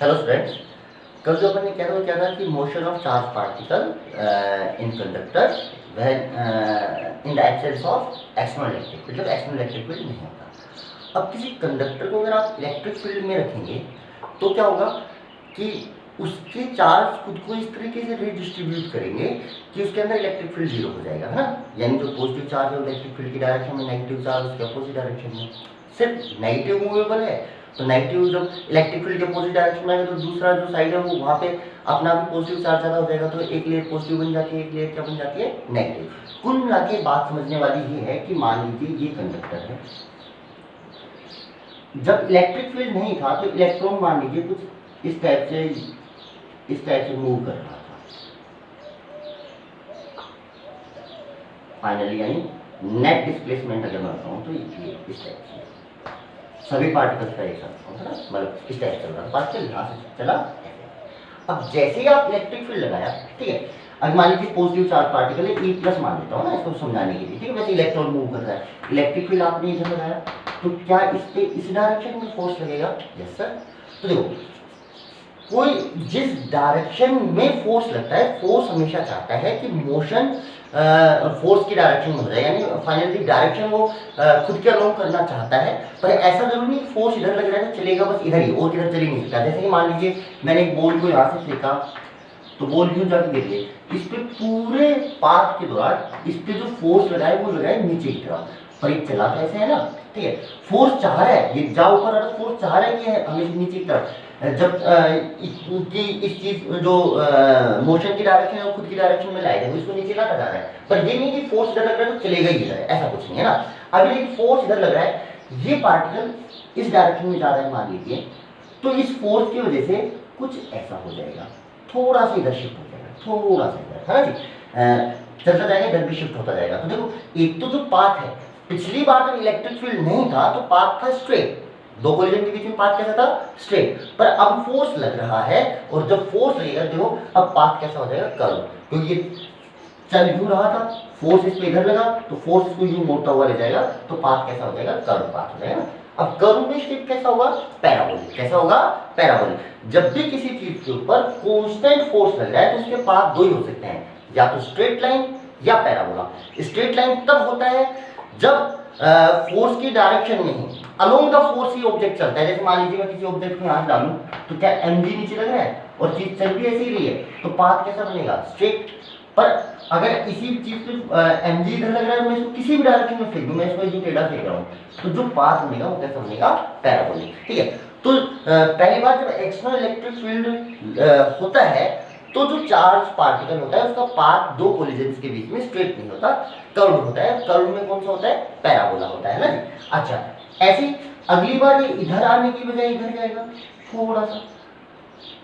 Hello students, कल जो अपन ने क्या था कि motion of charge particle in conductor when in the absence of external electric field, जब एक्सटर्नल इलेक्ट्रिक फील्ड नहीं होता। अब किसी कंडक्टर को अगर आप इलेक्ट्रिक फील्ड में रखेंगे तो क्या होगा कि उसके चार्ज खुद को इस तरीके से रिडिस्ट्रीब्यूट करेंगे कि उसके अंदर इलेक्ट्रिक फील्ड जीरो हो जाएगा, है ना। यानी जो पॉजिटिव चार्ज है इलेक्ट्रिक फील्ड की डायरेक्शन में, नेगेटिव चार्ज उसके अपोजिट डायरेक्शन में। सिर्फ नेगेटिव मूवेबल है तो नेगेटिव जब इलेक्ट्रिक फील्ड के अपोजिट डायरेक्शन में आएगा तो दूसरा जो साइड है वो वहाँ पे अपना भी पॉजिटिव चार्ज ज़्यादा हो जाएगा, तो एक लेयर पॉजिटिव बन जाती है, एक लेयर क्या बन जाती है, नेगेटिव। कुल मिला के बात समझने वाली ये है कि मान लीजिए ये कंडक्टर है, जब इलेक्ट्रिक फील्ड नहीं था तो इलेक्ट्रॉन मान लीजिए कुछ इस टाइप से मूव कर रहा था। फाइनली यानी नेट डिस्प्लेसमेंट अगर मैं बताऊँ तो ये इस टाइप से सभी पार्टिकल्स का एक साथ होता है, मतलब इस टाइप चल रहा है पार्टिकल, यहाँ से चला। अब जैसे ही आप इलेक्ट्रिक फील्ड लगाया, ठीक है, अब मान लीजिए पॉजिटिव चार्ज पार्टिकल है, ई प्लस मान लेता हूँ ना इसको समझाने के लिए, ठीक है। वैसे इलेक्ट्रॉन मूव कर रहा है, इलेक्ट्रिक फील्ड आपने इधर लगाया तो क्या इस पे इस डायरेक्शन में फोर्स लगेगा? Yes sir. तो देखो, कोई जिस डायरेक्शन में फोर्स लगता है, फोर्स हमेशा चाहता है कि मोशन फोर्स की डायरेक्शन में हो जाए, यानी फाइनली डायरेक्शन वो खुद के अलोंग करना चाहता है। पर ऐसा जरूरी नहीं फोर्स इधर लग रहा है तो चलेगा बस इधर ही, और किधर चल ही नहीं सकता। जैसे कि मान लीजिए मैंने एक बॉल को यहाँ से फेंका तो बॉल यूं जाके गिर गई, इस पे पूरे पाथ के दौरान इस पे जो फोर्स लगा है वो लगा है नीचे की तरफ, पर ये चला तो ऐसे है ना, ठीक है। फोर्स चाह रहा है ये जा ऊपर, और फोर्स चाह रहा है कि हमेशा नीचे की तरफ। जब इस चीज जो मोशन की डायरेक्शन है वो खुद की डायरेक्शन में लाएगा, इसको नीचे लाता जा रहा है, पर ये नहीं कि फोर्स इधर लग रहा है तो चलेगा ही इधर, ऐसा कुछ नहीं है ना। अभी एक फोर्स इधर लग रहा है, ये पार्टिकल इस डायरेक्शन में जा रहा है मान लीजिए, तो इस फोर्स की वजह से कुछ ऐसा हो जाएगा, थोड़ा सा इधर शिफ्ट हो जाएगा, थोड़ा सा इधर, है ना जी। चलता जाएगा इधर भी शिफ्ट होता जाएगा। तो देखो, एक तो जो पाथ है, पिछली बार जब इलेक्ट्रिक फील्ड नहीं था तो पाथ था स्ट्रेट, दो कोलिजन के बीच में पाथ कैसा था? स्ट्रेट। पर अब फोर्स लग रहा है, और जब फोर्स लगेगा देखो अब पाथ कैसा हो जाएगा? कर्व। क्योंकि ये चल यूं रहा था, फोर्स इस पे इधर लगा तो फोर्स इसको यूं मोड़ता हुआ ले जाएगा, तो पाथ कैसा हो जाएगा? कर्व पाथ हो जाएगा। अब कर्व में शेप कैसा होगा? पैराबोलिक। कैसा होगा? पैराबोलिक। जब भी किसी चीज के ऊपर कांस्टेंट फोर्स लग रहा है तो उसके पाथ दो ही हो सकते हैं, या तो स्ट्रेट लाइन या पैराबोला। स्ट्रेट लाइन तब होता है जब फोर्स की डायरेक्शन में ही अलोंग द फोर्स ही ऑब्जेक्ट चलता है। जैसे मान लीजिए मैं किसी ऑब्जेक्ट में हाथ डालूं तो क्या mg नीचे लग रहा है और चीज चल भी ऐसी ही रही है, तो पाथ कैसा बनेगा? स्ट्रेट। पर अगर इसी चीज पे mg इधर लग रहा है, मैं इसको किसी भी डायरेक्शन में फेंक दूं, मैं इसको यूं टेढ़ा फेंक रहा हूं, तो जो पाथ बनेगा वो कैसा बनेगा? पैराबोलिक। ठीक है। तो पहली बार जब एक्सटर्नल इलेक्ट्रिक फील्ड होता है तो जो चार्ज पार्टिकल होता है उसका पाथ दो कोलिजन्स के बीच में स्ट्रेट नहीं होता, कर्व होता है। कर्व में कौन सा होता है? पैराबोला होता है ना। अच्छा, ऐसी अगली बार ये इधर आने की बजाय इधर जाएगा थोड़ा सा,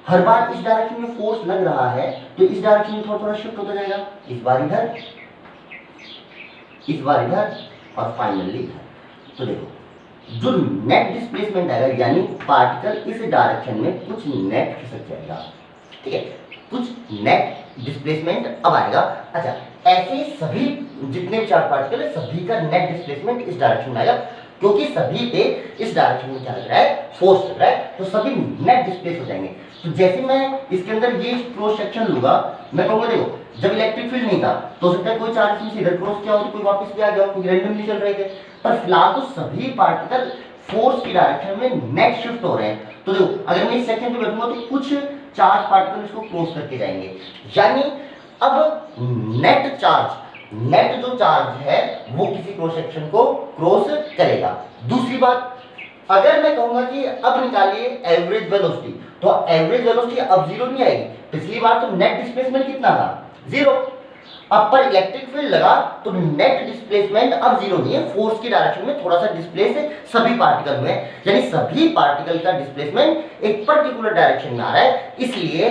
हर बार इस डायरेक्शन में फोर्स लग रहा है तो इस डायरेक्शन में थोड़ा थोड़ा शिफ्ट होता जाएगा, इस बार इधर, इस बार इधर, और फाइनली इधर। तो देखो जो नेट डिस्प्लेसमेंट आएगा, यानी पार्टिकल इस डायरेक्शन में कुछ नेट खिसक जाएगा, ठीक है, कुछ नेट डिस्प्लेसमेंट अब आएगा। अच्छा, ऐसे सभी जितने भी चार्ज पार्टिकल है सभी का नेट डिस्प्लेसमेंट इस डायरेक्शन में आएगा, क्योंकि सभी पे इस डायरेक्शन में क्या लग रहा है? फोर्स लग रहा है, तो सभी नेट डिस्प्लेस हो जाएंगे। तो जैसे मैं इसके अंदर ये क्रॉस सेक्शन लूंगा, मैं कहूंगा देखो जब इलेक्ट्रिक फील्ड नहीं था तो हो सकता है कोई चार्ज में से इधर क्रॉस किया हो तो कोई वापस भी आ गया हो, क्योंकि रैंडमली चल रहे थे। पर फिलहाल तो सभी पार्टिकल फोर्स की डायरेक्शन में नेट शिफ्ट हो रहे हैं। तो देखो अगर मैं इस सेक्शन पे बैठूंगा तो कुछ चार्ज पार्टिकल इसको क्रॉस करके जाएंगे, यानी अब नेट चार्ज, नेट जो चार्ज है वो किसी क्रॉस सेक्शन को क्रॉस करेगा। दूसरी बात, अगर मैं कहूंगा कि अब निकालिए एवरेज वेलोसिटी, तो एवरेज वेलोसिटी अब जीरो नहीं आएगी। पिछली बार तो नेट डिस्प्लेसमेंट कितना था? जीरो। अब पर इलेक्ट्रिक फील्ड लगा तो नेट डिस्प्लेसमेंट अब जीरो नहीं है, फोर्स की डायरेक्शन में थोड़ा सा डिस्प्लेस सभी पार्टिकल हुए, यानी सभी पार्टिकल का डिस्प्लेसमेंट एक पर्टिकुलर डायरेक्शन में आ रहा है। इसलिए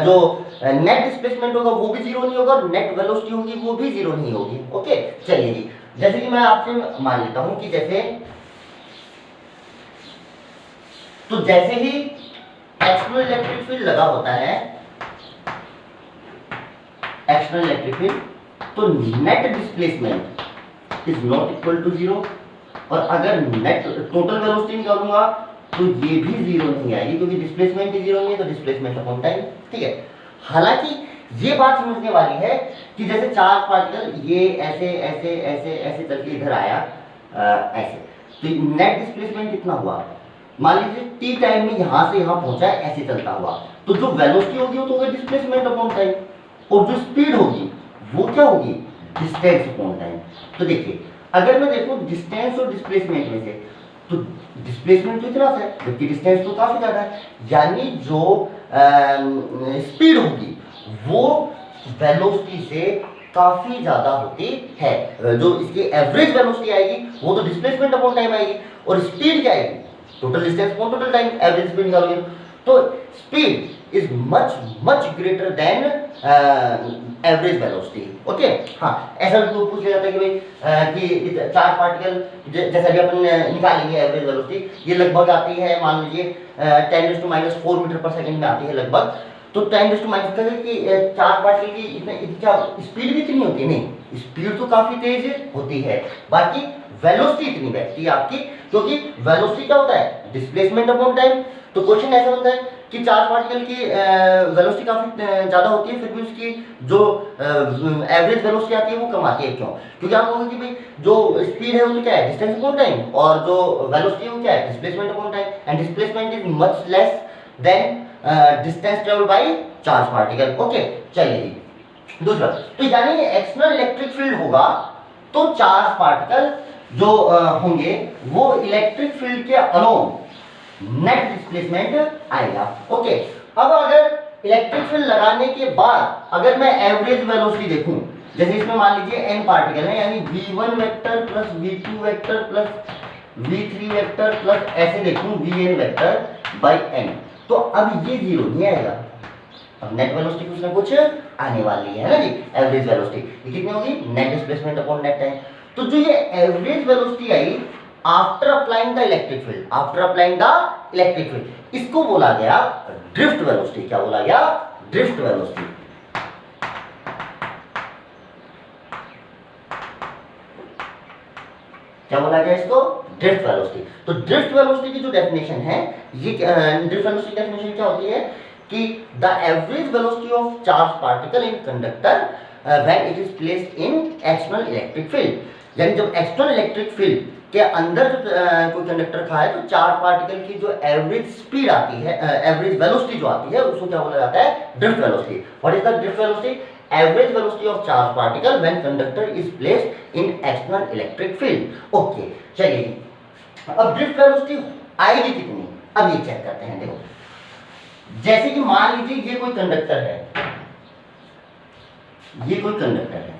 जो नेट डिस्प्लेसमेंट होगा वो भी जीरो नहीं होगा, और नेट वेलोसिटी होगी वो भी जीरो नहीं होगी। ओके, चलिए जी, जैसे कि मैं आपसे मान लेता हूं कि जैसे ही एक्सटर्नल इलेक्ट्रिक फील्ड लगा होता है, एक्सटर्नल इलेक्ट्रिक फील्ड, तो net displacement is not equal to zero. और अगर नेट टोटल वेलोसिटी निकालूंगा तो ये भी जीरो नहीं आएगी, क्योंकि डिस्प्लेसमेंट ही जीरो नहीं है, तो डिस्प्लेसमेंट अपॉन टाइम। ठीक है, हालांकि ये बात समझने वाली है कि जैसे चार्ज पार्टिकल ये ऐसे ऐसे ऐसे ऐसे चल के इधर आया ऐसे, तो नेट डिस्प्लेसमेंट कितना हुआ, मान लीजिए टी टाइम में यहां से यहां पहुंचा है ऐसे चलता हुआ, तो जो वेलोसिटी होगी वो तो होगी डिस्प्लेसमेंट अपॉन टाइम, और जो स्पीड होगी वो क्या होगी, डिस्टेंस अपॉन टाइम। तो देखिए अगर मैं देखूं डिस्टेंस और डिस्प्लेसमेंट में से, तो डिस्प्लेसमेंट तो इतना है जबकि डिस्टेंस तो काफी ज्यादा है, यानी जो स्पीड होगी वो वेलोसिटी से काफी ज्यादा होती है। जो इसकी एवरेज वेलोसिटी आएगी वो तो डिस्प्लेसमेंट अपॉन टाइम आएगी, और स्पीड क्या आएगी, total distance upon total time, average speed निकालोगे। तो speed is much much greater than average velocity. Okay, हाँ ऐसा तो पूछ लिया जाता है कि भाई कि चार्ज पार्टिकल जैसा भी अपन निकालेंगे एवरेज वेलोसिटी, ये लगभग आती है मान लीजिए 10⁻⁴ मीटर पर सेकंड में आती है लगभग। तो 10⁻⁻ की चार्ज पार्टिकल की क्या स्पीड भी इतनी होती है, नहीं स्पीड तो काफी तेज होती है, बाकी वेलोसिटी इतनी बैठती है आपकी, क्योंकि वेलोसिटी क्या होता है, डिस्प्लेसमेंट अपॉन टाइम। तो क्वेश्चन ऐसा होता है कि चार्ज पार्टिकल की वेलोसिटी काफी ज्यादा होती है, फिर भी उसकी जो एवरेज वेलोसिटी आती है वो कम आती है। क्यों, क्योंकि आप कहोगे कि भाई जो स्पीड है वो क्या है, डिस्टेंस अपॉन टाइम, और जो वेलोसिटी है वो क्या है, displacement upon time, and displacement is much less than distance travel by charge particle. Okay, चलिए दूसरा, तो यानी एक्सटर्नल इलेक्ट्रिक फील्ड होगा तो चार्ज पार्टिकल जो होंगे वो इलेक्ट्रिक फील्ड के अलोंग नेट डिस्प्लेसमेंट आएगा। ओके, अब अगर इलेक्ट्रिक फील्ड लगाने के बाद अगर मैं एवरेज वेलोसिटी देखूं, जैसे इसमें मान लीजिए n पार्टिकल है, यानी v1 vector plus v2 vector plus v3 vector plus ऐसे देखूं vn वेक्टर बाय n, तो अब ये जीरो नहीं आएगा, अब नेट वेलोसिटी कुछ ना कुछ आने वाली है ना जी, एवरेज वेलोसिटी ये कितनी होगी, net displacement upon net time. तो जो ये average velocity I after applying the electric field, after applying the electric field, इसको बोला गया ड्रिफ्ट वेलोसिटी। क्या बोला गया, ड्रिफ्ट वेलोसिटी। क्या बोला गया इसको, ड्रिफ्ट वेलोसिटी। तो ड्रिफ्ट वेलोसिटी की जो डेफिनेशन है, ये ड्रिफ्ट वेलोसिटी डेफिनेशन क्या होती है कि the average velocity of charge particle in conductor when it is placed in external electric field, यानी जब एक्सटर्नल इलेक्ट्रिक फील्ड के अंदर कोई कंडक्टर खा है तो चार्ज पार्टिकल की जो एवरेज स्पीड आती है, एवरेज वेलोसिटी जो आती है उसको क्या बोला जाता है, drift velocity. What is the drift velocity, average velocity of charge particle when conductor is placed in external electric field. Okay, चलिए अब ड्रिफ्ट वेलोसिटी आएगी कितनी, अब ये चेक करते हैं। देखो जैसे कि मान लीजिए ये कोई कंडक्टर है, ये कोई कंडक्टर है,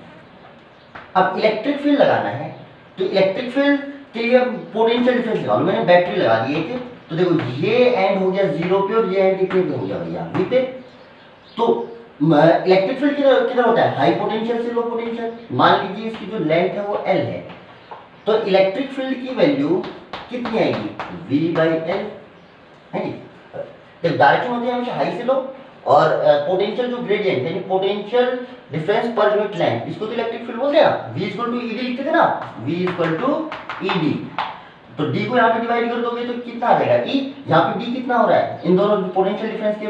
अब इलेक्ट्रिक फील्ड लगाना है, तो इलेक्ट्रिक फील्ड के लिए पोटेंशियल डिफरेंस निकालो। मैंने बैटरी लगा दी एक, तो देखो ये एंड हो गया 0 पे और ये एंड कितने पे हो गया भैया, V पे। तो इलेक्ट्रिक फील्ड किधर होता है, हाई पोटेंशियल से लो पोटेंशियल। मान लीजिए इसकी जो लेंथ है वो L है, तो इलेक्ट्रिक फील्ड की वैल्यू कितनी आएगी, V/L है जी। देखो डायरेक्शन होती है हमेशा हाई से लो, और पोटेंशियल जो ग्रेडियंट यानी potential difference per unit length, इसको तो इलेक्ट्रिक फील्ड बोलते हैं ना। V इक्वल टू ED लिखते थे ना, V इक्वल टू ED, तो D को यहाँ पे डिवाइड कर दोगे तो कितना आ जाएगा E, यहाँ पे D कितना हो रहा है, इन दोनों पोटेंशियल डिफरेंस के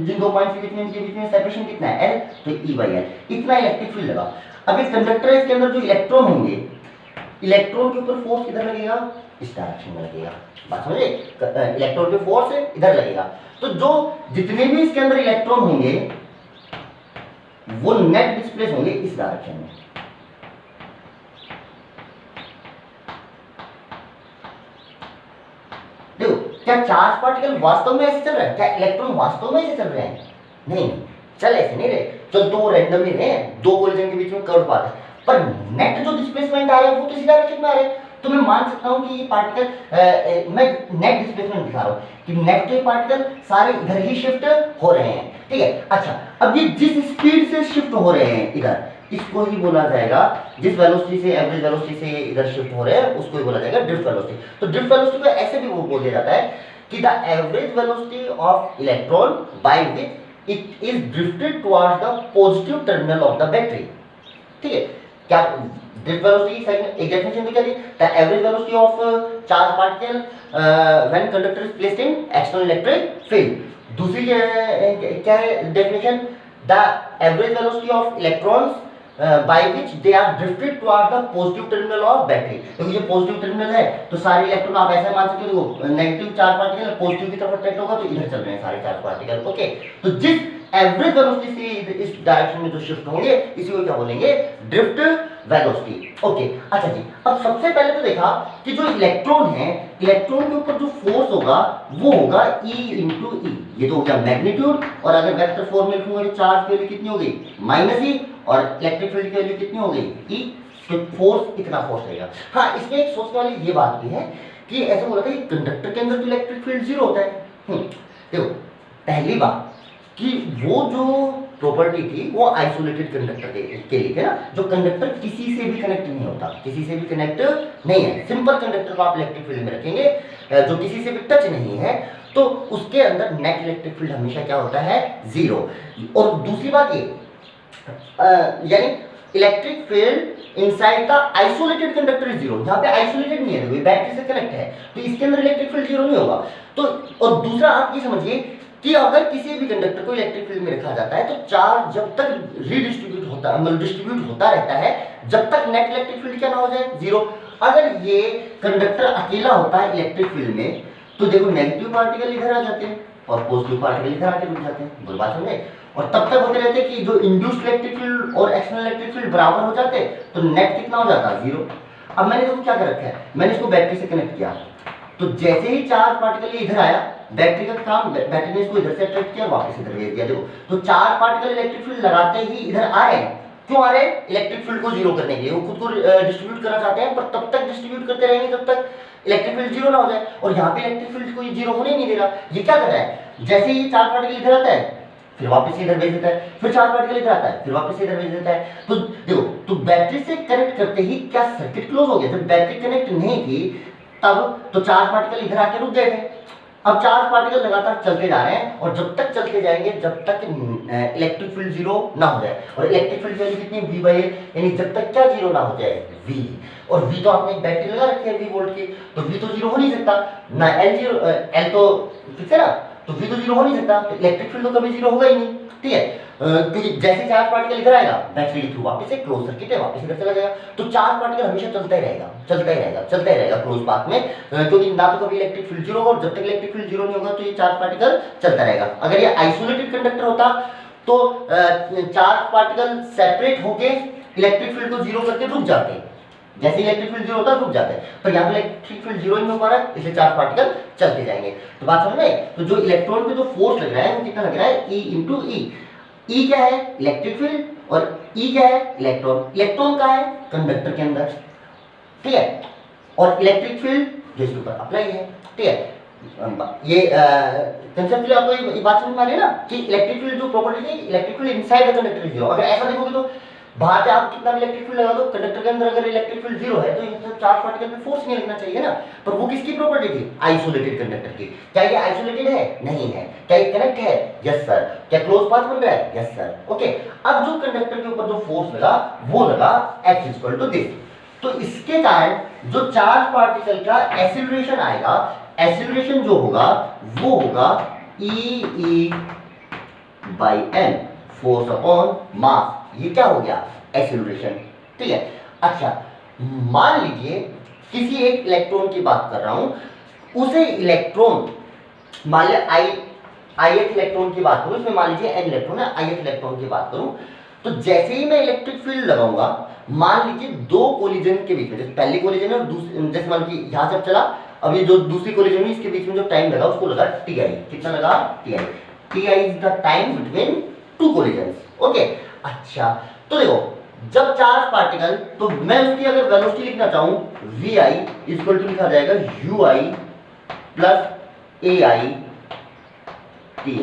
जिन दो पॉइंट्स के बीच में सेपरेशन कितना है L, तो E/L इतना इलेक्ट्रिक फील्ड लगा। अब एक कंडक्टर है, इसके अंदर जो इलेक्ट्रॉन होंगे, इलेक्ट्रॉन के ऊपर फोर्स किधर लगेगा, इस डायरेक्शन में लगेगा। बात समझे, इलेक्ट्रॉन पे फोर्स इधर लगेगा, तो जो जितने भी इसके अंदर इलेक्ट्रॉन होंगे वो नेट डिस्प्लेस होंगे इस डायरेक्शन में। देखो क्या चार्ज पार्टिकल वास्तव में ऐसे चल रहा है, क्या इलेक्ट्रॉन वास्तव में ऐसे चल रहे हैं, नहीं चल ऐसे नहीं रहे, चल दो रैंडमली रहे, दो कोलिजन के बीच में कर्व पाथ है, पर नेट जो डिस्प्लेसमेंट आ रहा है वो तो इसी डायरेक्शन में आ रहा है। तो मैं मान सकता हूं कि ये पार्टिकल मैं नेट डिस्प्लेसमेंट दिखा रहा हूं कि नेट के पार्टिकल सारे इधर ही शिफ्ट हो रहे हैं, ठीक है। अच्छा, अब ये जिस स्पीड से शिफ्ट हो रहे हैं इधर, इसको ही बोला जाएगा, जिस वेलोसिटी से एवरेज वेलोसिटी से इधर शिफ्ट हो रहे हैं उसको ही बोला जाएगा ड्रिफ्ट वेलोसिटी। तो ड्रिफ्ट वेलोसिटी को ऐसे भी वो बोल दिया जाता है कि the average velocity of electron by which it is drifted towards the positive terminal of the battery. ठीक है, क्या ड्रिफ्ट वेलोसिटी सेकंड एक डेफिनेशन तो क्या थी, the average velocity of charge particle when conductor is placed in external electric field. दूसरी क्या है definition, the average velocity of electrons by which they are drifted towards the positive terminal of battery। तो ये positive terminal है तो सारे electron आप ऐसे मान सकते हो, नेगेटिव चार्ज पार्टिकल पॉजिटिव की तरफ अट्रैक्ट होगा तो इधर चल रहे हैं सारे चार्ज पार्टिकल। ओके, तो जिस एवरेज वेलोसिटी से इस डायरेक्शन में जो शिफ्ट होंगे इसी को क्या बोलेंगे, ड्रिफ्ट वेलोसिटी। ओके, अच्छा जी, अब सबसे पहले तो देखा कि जो इलेक्ट्रॉन है, इलेक्ट्रॉन के ऊपर जो फोर्स होगा वो होगा E इंटू ई। ये तो हो गया मैग्नीट्यूड, और अगर वेक्टर फॉर्म में लिखूंगा तो चार्ज की वैल्यू कितनी हो गई -E, और इलेक्ट्रिक फील्ड की वैल्यू कितनी हो गई E, तो फोर्स इतना फोर्स रहेगा। हाँ, इसमें एक सोचने वाली ये बात भी है कि ऐसा बोला था कि कंडक्टर के अंदर तो इलेक्ट्रिक फील्ड जीरो होता है। देखो, पहली बात कि वो जो प्रॉपर्टी थी वो आइसोलेटेड कंडक्टर के लिए थे ना, जो कंडक्टर किसी से भी कनेक्ट नहीं होता, किसी से भी कनेक्ट नहीं है। सिंपल कंडक्टर को आप इलेक्ट्रिक फील्ड में रखेंगे जो किसी से भी टच नहीं है, तो उसके अंदर नेट इलेक्ट्रिक फील्ड हमेशा क्या होता है, जीरो। और दूसरी बात ये यानी electric field inside the isolated conductor is zero. यहाँ पे आइसोलेटेड नहीं है, बैटरी से कनेक्ट है, तो इसके अंदर इलेक्ट्रिक फील्ड जीरो नहीं होगा। तो और दूसरा आप ये समझिए कि अगर किसी भी कंडक्टर को इलेक्ट्रिक फील्ड में रखा जाता है तो चार्ज जब तक रीडिस्ट्रीब्यूट होता है, मतलब डिस्ट्रीब्यूट होता रहता है, जब तक नेट इलेक्ट्रिक फील्ड क्या ना हो जाए, जीरो। अगर ये कंडक्टर अकेला होता है इलेक्ट्रिक फील्ड में तो देखो नेगेटिव पार्टिकल इधर आ जाते हैं और पॉजिटिव पार्टिकल इधर आके रुक जाते हैं। बोल बात समझे? और तब तक होते रहते कि जो इंड्यूस्ड इलेक्ट्रिक फील्ड और एक्सटर्नल इलेक्ट्रिक फील्ड बराबर हो जाते तो नेट कितना हो जाता, जीरो। अब मैंने देखो क्या कर रखा है, मैंने इसको बैटरी से कनेक्ट किया, तो जैसे ही चार्ज पार्टिकल इधर आया, बैटरी का काम, बैटरी ने इसको इधर से अट्रैक्ट किया, वापस इधर भेज दिया। देखो, तो चार्ज पार्टिकल इलेक्ट्रिक फील्ड लगाते ही इधर आ रहे हैं। क्यों आ रहे हैं? इलेक्ट्रिक फील्ड को जीरो करने के लिए। वो खुद को डिस्ट्रीब्यूट करना चाहते हैं, पर तब तक डिस्ट्रीब्यूट करते रहेंगे जब तक इलेक्ट्रिक फील्ड जीरो ना हो जाए। और यहाँ पे इलेक्ट्रिक फील्ड को ये जीरो होने नहीं दे रहा। ये क्या कर रहा है, जैसे ही चार्ज पार्टिकल इधर आता है फिर वापस इधर भेज देता है, फिर चार्ज पार्टिकल इधर आता है फिर वापस इधर भेज देता है। तो देखो, तो बैटरी से कनेक्ट करते ही क्या सर्किट क्लोज हो गया? जब बैटरी कनेक्ट नहीं थी तब तो चार्ज पार्टिकल इधर आके रुक गए थे। अब चार्ज पार्टिकल लगातार चलते जा रहे हैं और जब तक चलते जाएंगे जब तक इलेक्ट्रिक फील्ड जीरो ना हो जाए। और इलेक्ट्रिक फील्ड वैल्यू कितनी, V/L, यानी जब तक क्या जीरो ना हो जाए, V। और V तो आपने एक बैटरी लगा रखी है V वोल्ट की, तो V तो जीरो हो नहीं सकता ना, L तो फिक्स है ना, तो V तो जीरो हो नहीं सकता, तो इलेक्ट्रिक फील्ड तो कभी जीरो होगा ही नहीं। ठीक है, क्योंकि जैसे चार्ज पार्टिकल इधर आएगा बैटरी के थ्रू वापस से क्लोज सर्किट है, वापस इधर चला जाएगा, तो चार्ज पार्टिकल हमेशा चलता ही रहेगा, चलता ही रहेगा, चलता ही रहेगा क्लोज पाथ में, क्योंकि ना तो कभी इलेक्ट्रिक फील्ड जीरो होगा, और जब तक इलेक्ट्रिक फील्ड जीरो नहीं होगा तो ये चार्ज पार्टिकल चलता रहेगा। अगर ये आइसोलेटेड कंडक्टर होता तो चार्ज पार्टिकल सेपरेट होके इलेक्ट्रिक फील्ड को जीरो करके रुक जाते हैं। जैसे इलेक्ट्रिक फील्ड जीरो होता है रुक जाते हैं, पर यहाँ पे इलेक्ट्रिक फील्ड जीरो ही नहीं हो पा रहा है, इसलिए चार्ज पार्टिकल चलते जाएंगे। तो बात समझ में? तो जो इलेक्ट्रॉन पे जो फोर्स लग रहा है वो कितना लग रहा है, E इंटू ई। ई क्या है, इलेक्ट्रिक फील्ड, और ई क्या है, इलेक्ट्रॉन। इलेक्ट्रॉन का है कंडक्टर के अंदर, ठीक है, और इलेक्ट्रिक फील्ड जो इसके ऊपर अप्लाई है। ठीक है, ये कंसेप्चुअली आपको ये बात समझ में आ रही है ना कि इलेक्ट्रिक फील्ड जो प्रॉपर्टी थी, electric field inside the conductor is zero. अगर ऐसा देखोगे तो बाहर से आप कितना भी इलेक्ट्रिक फील्ड लगा दो, कंडक्टर के अंदर अगर इलेक्ट्रिक फील्ड जीरो है तो ये चार्ज पार्टिकल पे फोर्स नहीं लगना चाहिए ना। पर वो किसकी प्रॉपर्टी थी, आइसोलेटेड कंडक्टर की। क्या ये आइसोलेटेड है? नहीं है। क्या ये कनेक्ट है? Yes sir. क्या क्लोज पाथ बन रहा है? Yes sir. ओके, अब जो कंडक्टर के ऊपर जो फोर्स लगा वो लगा F इक्वल टू दिस। तो इसके कारण जो चार्ज पार्टिकल का एक्सीलरेशन आएगा, एक्सीलरेशन जो होगा वो होगा E by m, force upon mass. ये क्या हो गया, एक्सीलरेशन। ठीक है, अच्छा मान लीजिए किसी एक इलेक्ट्रॉन की बात कर रहा हूं, उसे इलेक्ट्रॉन मान लिया ith इलेक्ट्रॉन की बात करूं, इसमें मान लीजिए n इलेक्ट्रॉन है, ith इलेक्ट्रॉन की बात करूं, तो जैसे ही मैं इलेक्ट्रिक फील्ड लगाऊंगा, मान लीजिए दो कोलिजन के बीच में, जैसे पहली कोलिजन है और दूसरी, जैसे मान लीजिए यहां से चला, अब ये जो दूसरी कोलिजन हुई इसके बीच में जो टाइम लगा उसको लगा ti। कितना लगा, ti is the time between two collisions. Okay, अच्छा तो देखो जब चार्ज पार्टिकल, तो मैं उसकी अगर वेलोसिटी लिखना चाहूं vi इक्वल टू लिखा जाएगा ui प्लस ai ti,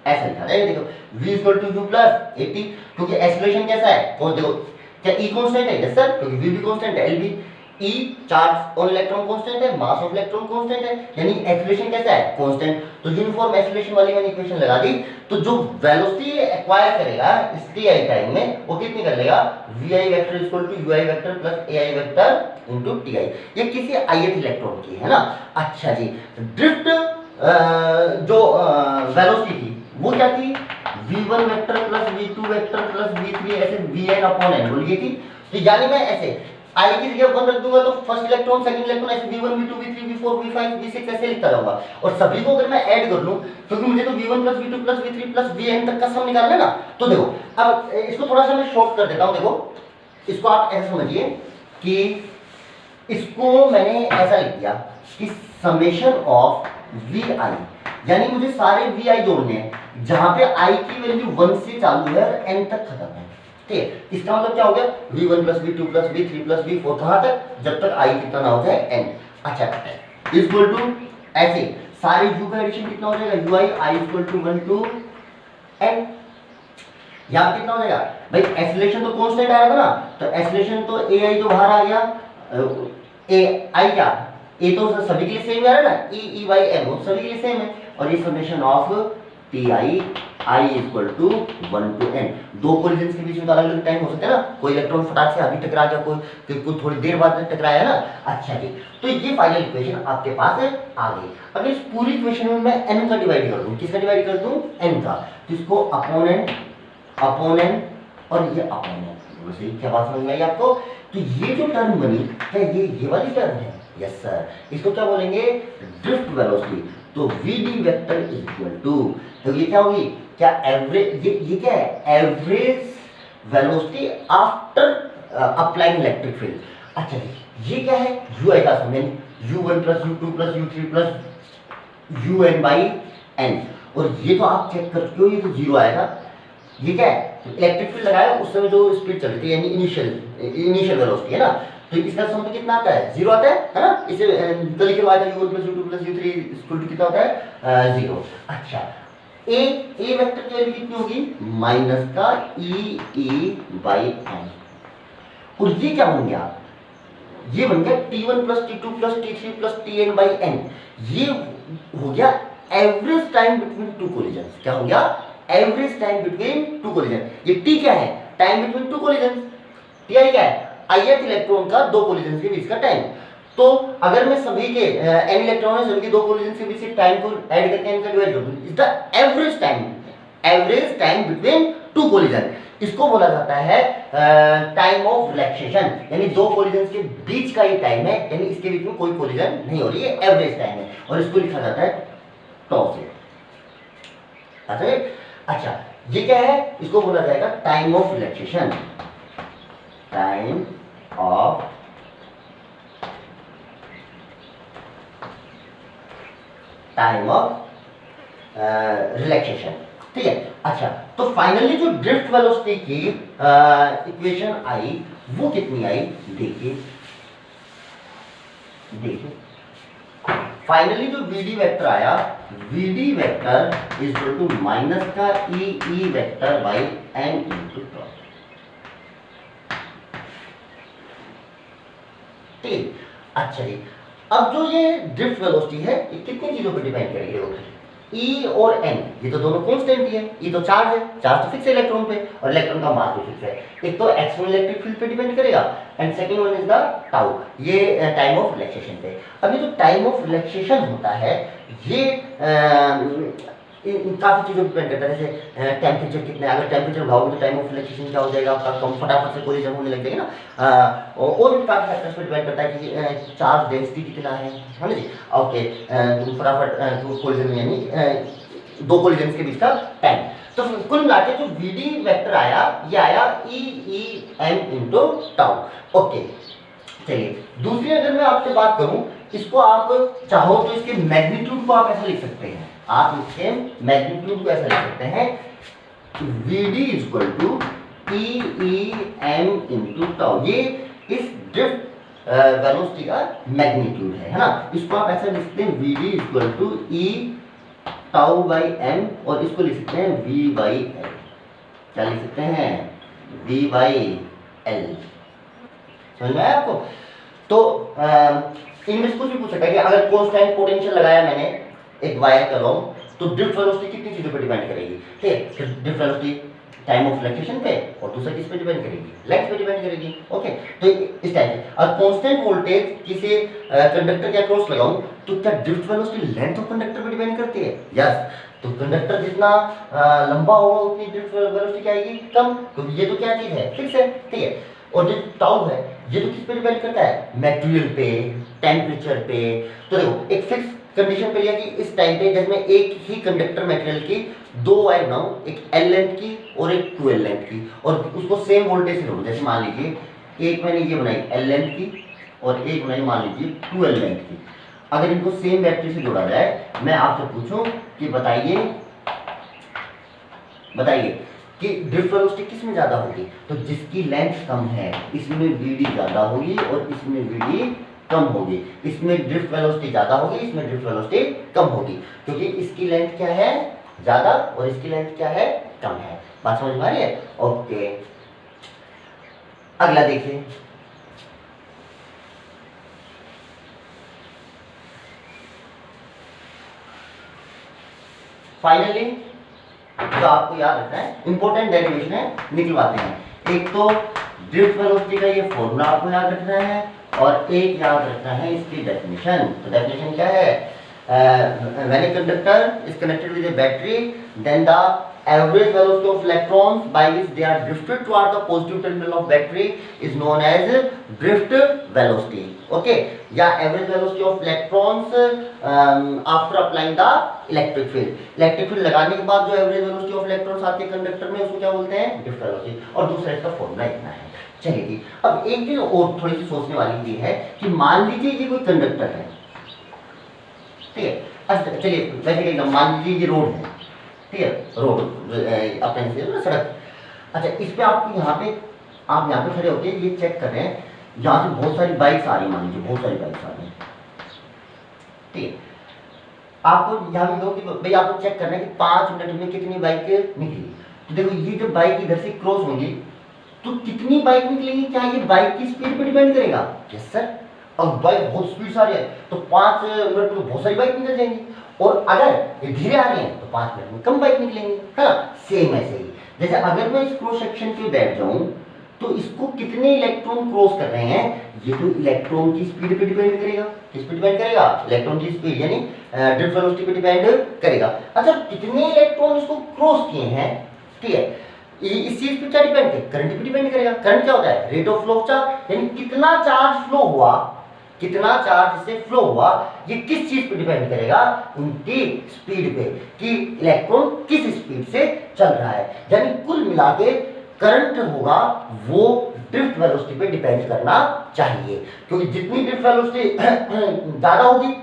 ऐसा लिखा जाएगा। देखो v equal to u plus at, क्योंकि एक्सीलरेशन कैसा है, और देखो क्या e कांस्टेंट है, यस सर, क्योंकि v भी कांस्टेंट है, l भी, e charge on electron constant है, मास ऑफ इलेक्ट्रॉन कांस्टेंट है, यानी एक्सीलरेशन कैसा है, कांस्टेंट। तो यूनिफॉर्म एक्सीलरेशन वाली मैंने इक्वेशन लगा दी। तो जो वेलोसिटी एक्वायर करेगा इस टी आई टाइम में वो कितनी कर लेगा, V I vector equal to U I vector plus A I vector into T I. ये किसी ith इलेक्ट्रॉन की है ना। अच्छा जी, ड्रिफ्ट जो वेलोसिटी थी वो क्या थी, v1 vector plus v2 vector plus v3 ऐसे vn अपॉन n बोलिए थी। तो यानी मैं ऐसे i की जगह 1 रख दूंगा तो फर्स्ट इलेक्ट्रॉन सेकंड इलेक्ट्रॉन ऐसे v1 v2 v3 v4 v5 v6 ऐसे लिखता जाऊंगा। और सभी को अगर मैं ऐड कर लूं क्योंकि मुझे तो v1 plus v2 plus v3 plus vn तक का सम निकालना है ना। तो देखो अब इसको थोड़ा सा मैं शॉर्ट कर देता हूं। देखो इसको आप ऐसे समझिए कि इसको मैंने ऐसा लिख दिया कि समेशन ऑफ vi, यानी मुझे सारे vi जोड़ने हैं जहां पे i की वैल्यू 1 से चालू है और n तक खत्म है। ठीक है, इसका मतलब क्या हो गया, v1 plus v2 plus v3 plus v4 कहां तक, जब तक i कितना ना हो जाए n। अच्छा इक्वल टू ऐसे सारे u का एडिशन कितना हो जाएगा, ui i equal to 1 to n। यहां कितना हो जाएगा भाई, एक्सीलरेशन तो कांस्टेंट आया था ना, तो एक्सीलरेशन तो ai तो बाहर आ गया, ए आई क्या, ए तो सभी के लिए सेम है ना, ई ई वाई एम वो सभी के लिए सेम है। और ये summation of T I I equal to 1 to n। दो कोलिजन्स के बीच में तो अलग अलग टाइम हो सकता है ना, कोई इलेक्ट्रॉन फटाक से अभी टकरा गया, कोई थोड़ी देर बाद टकराया ना। अच्छा जी, तो ये फाइनल इक्वेशन आपके पास है आ गई। अगर इस पूरी इक्वेशन में मैं n का डिवाइड कर दूं, किसका डिवाइड कर दूं, n का, तो इसको अपॉन n और ये अपॉन n। वैसे क्या बात समझ में आई आपको। तो ये जो टर्म बनी क्या, ये वाली टर्म है, यस सर। इसको क्या बोलेंगे, ड्रिफ्ट वेलोसिटी। तो vd vector is equal to, तो ये क्या होगी, क्या एवरेज, ये क्या है, average velocity after applying electric field. अच्छा ये क्या है, ui का sum, u1 plus u2 plus u3 plus un by n। और ये तो आप चेक कर चुके हो, ये तो जीरो आया था। ये क्या है, इलेक्ट्रिक फील्ड लगाया उस समय जो स्पीड चल रही थी, यानी इनिशियल वेलोसिटी है ना। तो इसका सम तो कितना आता है, जीरो आता है ना। इसे तो लिखे हुआ था u1 plus u2 plus u3 equal to कितना होता है, जीरो। अच्छा ए वेक्टर की वैल्यू कितनी होगी, माइनस का ई बाई एन। और ये क्या बन गया, ये बन गया t1 plus t2 plus t3 plus tn by n। ये हो गया average time between two collisions. क्या हो गया, average time between two collision. ये t क्या है, time between two collision. ti क्या है, ith इलेक्ट्रॉन का दो कोलिजन के बीच का टाइम। तो अगर मैं सभी के n इलेक्ट्रॉन है, सभी के दो कोलिजन के बीच के टाइम को ऐड करके n का डिवाइड कर दूं, is the average time between two collision. इसको बोला जाता है टाइम ऑफ रिलैक्सेशन, यानी दो कोलिजन के बीच का ये टाइम है, यानी इसके बीच में कोई कोलिजन नहीं हो रही है, एवरेज टाइम है। और इसको लिखा जाता है टॉ से। अच्छा ये क्या है, इसको बोला जाएगा time of relaxation, time of relaxation. ठीक है। अच्छा तो फाइनली जो ड्रिफ्ट वेलोसिटी की इक्वेशन आई वो कितनी आई, देखिए फाइनली जो vd वेक्टर आया, vd vector is equal to minus का e vector by n into tau. ठीक। अच्छा जी, अब जो ये ड्रिफ्ट वेलोसिटी है ये कितनी चीजों पर डिपेंड करेगी, E और n, ये तो दोनों कांस्टेंट ही है। E तो चार्ज है, चार्ज तो फिक्स है इलेक्ट्रॉन पे, और इलेक्ट्रॉन का मास भी फिक्स है। एक तो एक्सटर्नल इलेक्ट्रिक फील्ड पे डिपेंड करेगा, and second one is the tau, ये टाइम ऑफ रिलैक्सेशन पे। अब ये जो टाइम ऑफ रिलैक्सेशन होता है ये काफी चीजों पर डिपेंड करता है, जैसे टेम्परेचर कितना है, अगर टेम्परेचर बढ़ाओगे तो टाइम ऑफ रिलैक्सेशन क्या हो जाएगा आपका, कम फटाफट से कोलिजन होने लग जाएगा ना। और भी काफी फैक्टर्स पर डिपेंड करता है कि चार्ज डेंसिटी कितना है ना जी। ओके, फटाफट कोलिजन यानी दो कोलिजन के बीच का टाइम। तो कुल मिलाकर जो vd वेक्टर आया, ये आया e इंटू टाउ। ओके चलिए, दूसरी अगर मैं आपसे बात करूं, इसको आप चाहो तो इसके मैग्नीट्यूड को आप ऐसा लिख सकते हैं, आप इसके मैग्नीट्यूड को ऐसा लिख सकते हैं, vd equal to em into tau. ये इस ड्रिफ्ट वेलोसिटी का मैग्नीट्यूड है ना। इसको आप ऐसा लिख सकते हैं vd equal to e tau by m, और इसको लिख सकते हैं v बाई l। क्या लिख सकते हैं, v बाई l। समझ में आया आपको। तो इनमें से कुछ भी पूछ सकता है कि अगर कांस्टेंट पोटेंशियल लगाया मैंने एक वायर का लॉन्ग, तो ड्रिफ्ट वेलोसिटी कितनी चीजों पर डिपेंड करेगी, ठीक है, drift velocity time of fluctuation पे, और दूसरा किस पे डिपेंड करेगी, लेंथ पे डिपेंड करेगी। ओके, तो इस टाइप से और कांस्टेंट वोल्टेज किसी कंडक्टर के अक्रॉस लगाऊं तो क्या drift velocity length of conductor पे डिपेंड करती है? यस। तो कंडक्टर जितना लंबा होगा उतनी ड्रिफ्ट वेलोसिटी क्या आएगी, कम, क्योंकि ये तो क्या चीज है, फिक्स है, ठीक है। और जो टाउ है ये तो किस पे डिपेंड करता है, मटेरियल पे, टेम्परेचर पे। तो देखो एक फिक्स कंडीशन पे लिया कि इस टाइम पे जिसमें एक ही कंडक्टर मटेरियल की दो वायर बनाऊं, एक एल लेंथ की और एक 2L लेंथ की, और उसको सेम वोल्टेज से जोड़ूं। जैसे मान लीजिए एक मैंने ये बनाई एल लेंथ की और एक बनाई मान लीजिए 2L लेंथ की। अगर इनको सेम बैटरी से जोड़ा जाए, मैं आपसे पूछूं कि बताइए कि ड्रिफ्ट वेलोसिटी किस में ज्यादा होगी, तो जिसकी लेंथ कम है इसमें वीडी ज्यादा होगी और इसमें वीडी कम होगी। इसमें ड्रिफ्ट वेलोसिटी ज्यादा होगी, इसमें ड्रिफ्ट वेलोसिटी कम होगी, क्योंकि इसकी लेंथ क्या है, ज्यादा, और इसकी लेंथ क्या है, कम है। बात समझ में आ रही है? ओके, अगला देखिए। फाइनली जो आपको याद रखना है, इंपॉर्टेंट डेरिवेशन है, निकलवाते हैं। एक तो ड्रिफ्ट वेलोसिटी का ये फॉर्मूला आपको याद रखना है, और एक याद रखना है इसकी डेफिनेशन। तो डेफिनेशन क्या है, when a conductor is connected with a battery then the average velocity of electrons by which they are drifted toward the positive terminal of battery is known as drift velocity. Okay, या average velocity of electrons after applying the electric field. Electric field लगाने के बाद जो average velocity of electrons आती है conductor में, उसको क्या बोलते हैं, drift velocity। और दूसरा इसका फॉर्मूला इतना है। चलिए जी, अब एक चीज और थोड़ी सी सोचने वाली ये है कि मान लीजिए ये कोई कंडक्टर है, ठीक है। अच्छा चलिए वैसे मान लीजिए ये रोड है, ठीक है, रोड अपने से सड़क। अच्छा, इस पे आपको आप यहाँ पे खड़े होके ये चेक कर रहे हैं, यहाँ से बहुत सारी बाइक्स आ रही, मान लीजिए बहुत सारी बाइक्स आ रही हैं, ठीक है। आपको यहाँ भी कि भाई आपको चेक करना है कि 5 मिनट में कितनी बाइक निकली। तो देखो ये जो बाइक इधर से क्रॉस होंगी तो कितनी बाइक निकलेंगी, क्या ये बाइक की स्पीड पे डिपेंड करेगा? Yes sir. अब बाइक बहुत स्पीड से आ रही है तो 5 मिनट में बहुत सारी बाइक निकल जाएंगी, और अगर ये धीरे आ रही है तो 5 मिनट में कम बाइक निकलेंगी, है ना। सेम ऐसे ही जैसे अगर मैं इस क्रॉस सेक्शन पे बैठ जाऊं तो इसको कितने इलेक्ट्रॉन क्रॉस कर रहे हैं, ये तो इलेक्ट्रॉन की स्पीड पे डिपेंड करेगा। किस पे डिपेंड करेगा? इलेक्ट्रॉन की स्पीड, यानी ड्रिफ्ट वेलोसिटी पे डिपेंड करेगा। अच्छा, कितने इलेक्ट्रॉन इसको क्रॉस किए हैं, ठीक है, इस चीज पे क्या डिपेंड करेगा? करंट पे डिपेंड करेगा। करंट क्या होता है? Rate of flow of charge, यानी कितना चार्ज फ्लो हुआ, कितना चार्ज से फ्लो हुआ, ये किस चीज पे डिपेंड करेगा? उनकी स्पीड पे, कि इलेक्ट्रॉन किस स्पीड से चल रहा है। यानी कुल मिला के करंट होगा वो ड्रिफ्ट वेलोसिटी पे डिपेंड करना चाहिए, क्योंकि जितनी ड्रिफ्ट वेलोसिटी ज्यादा होगी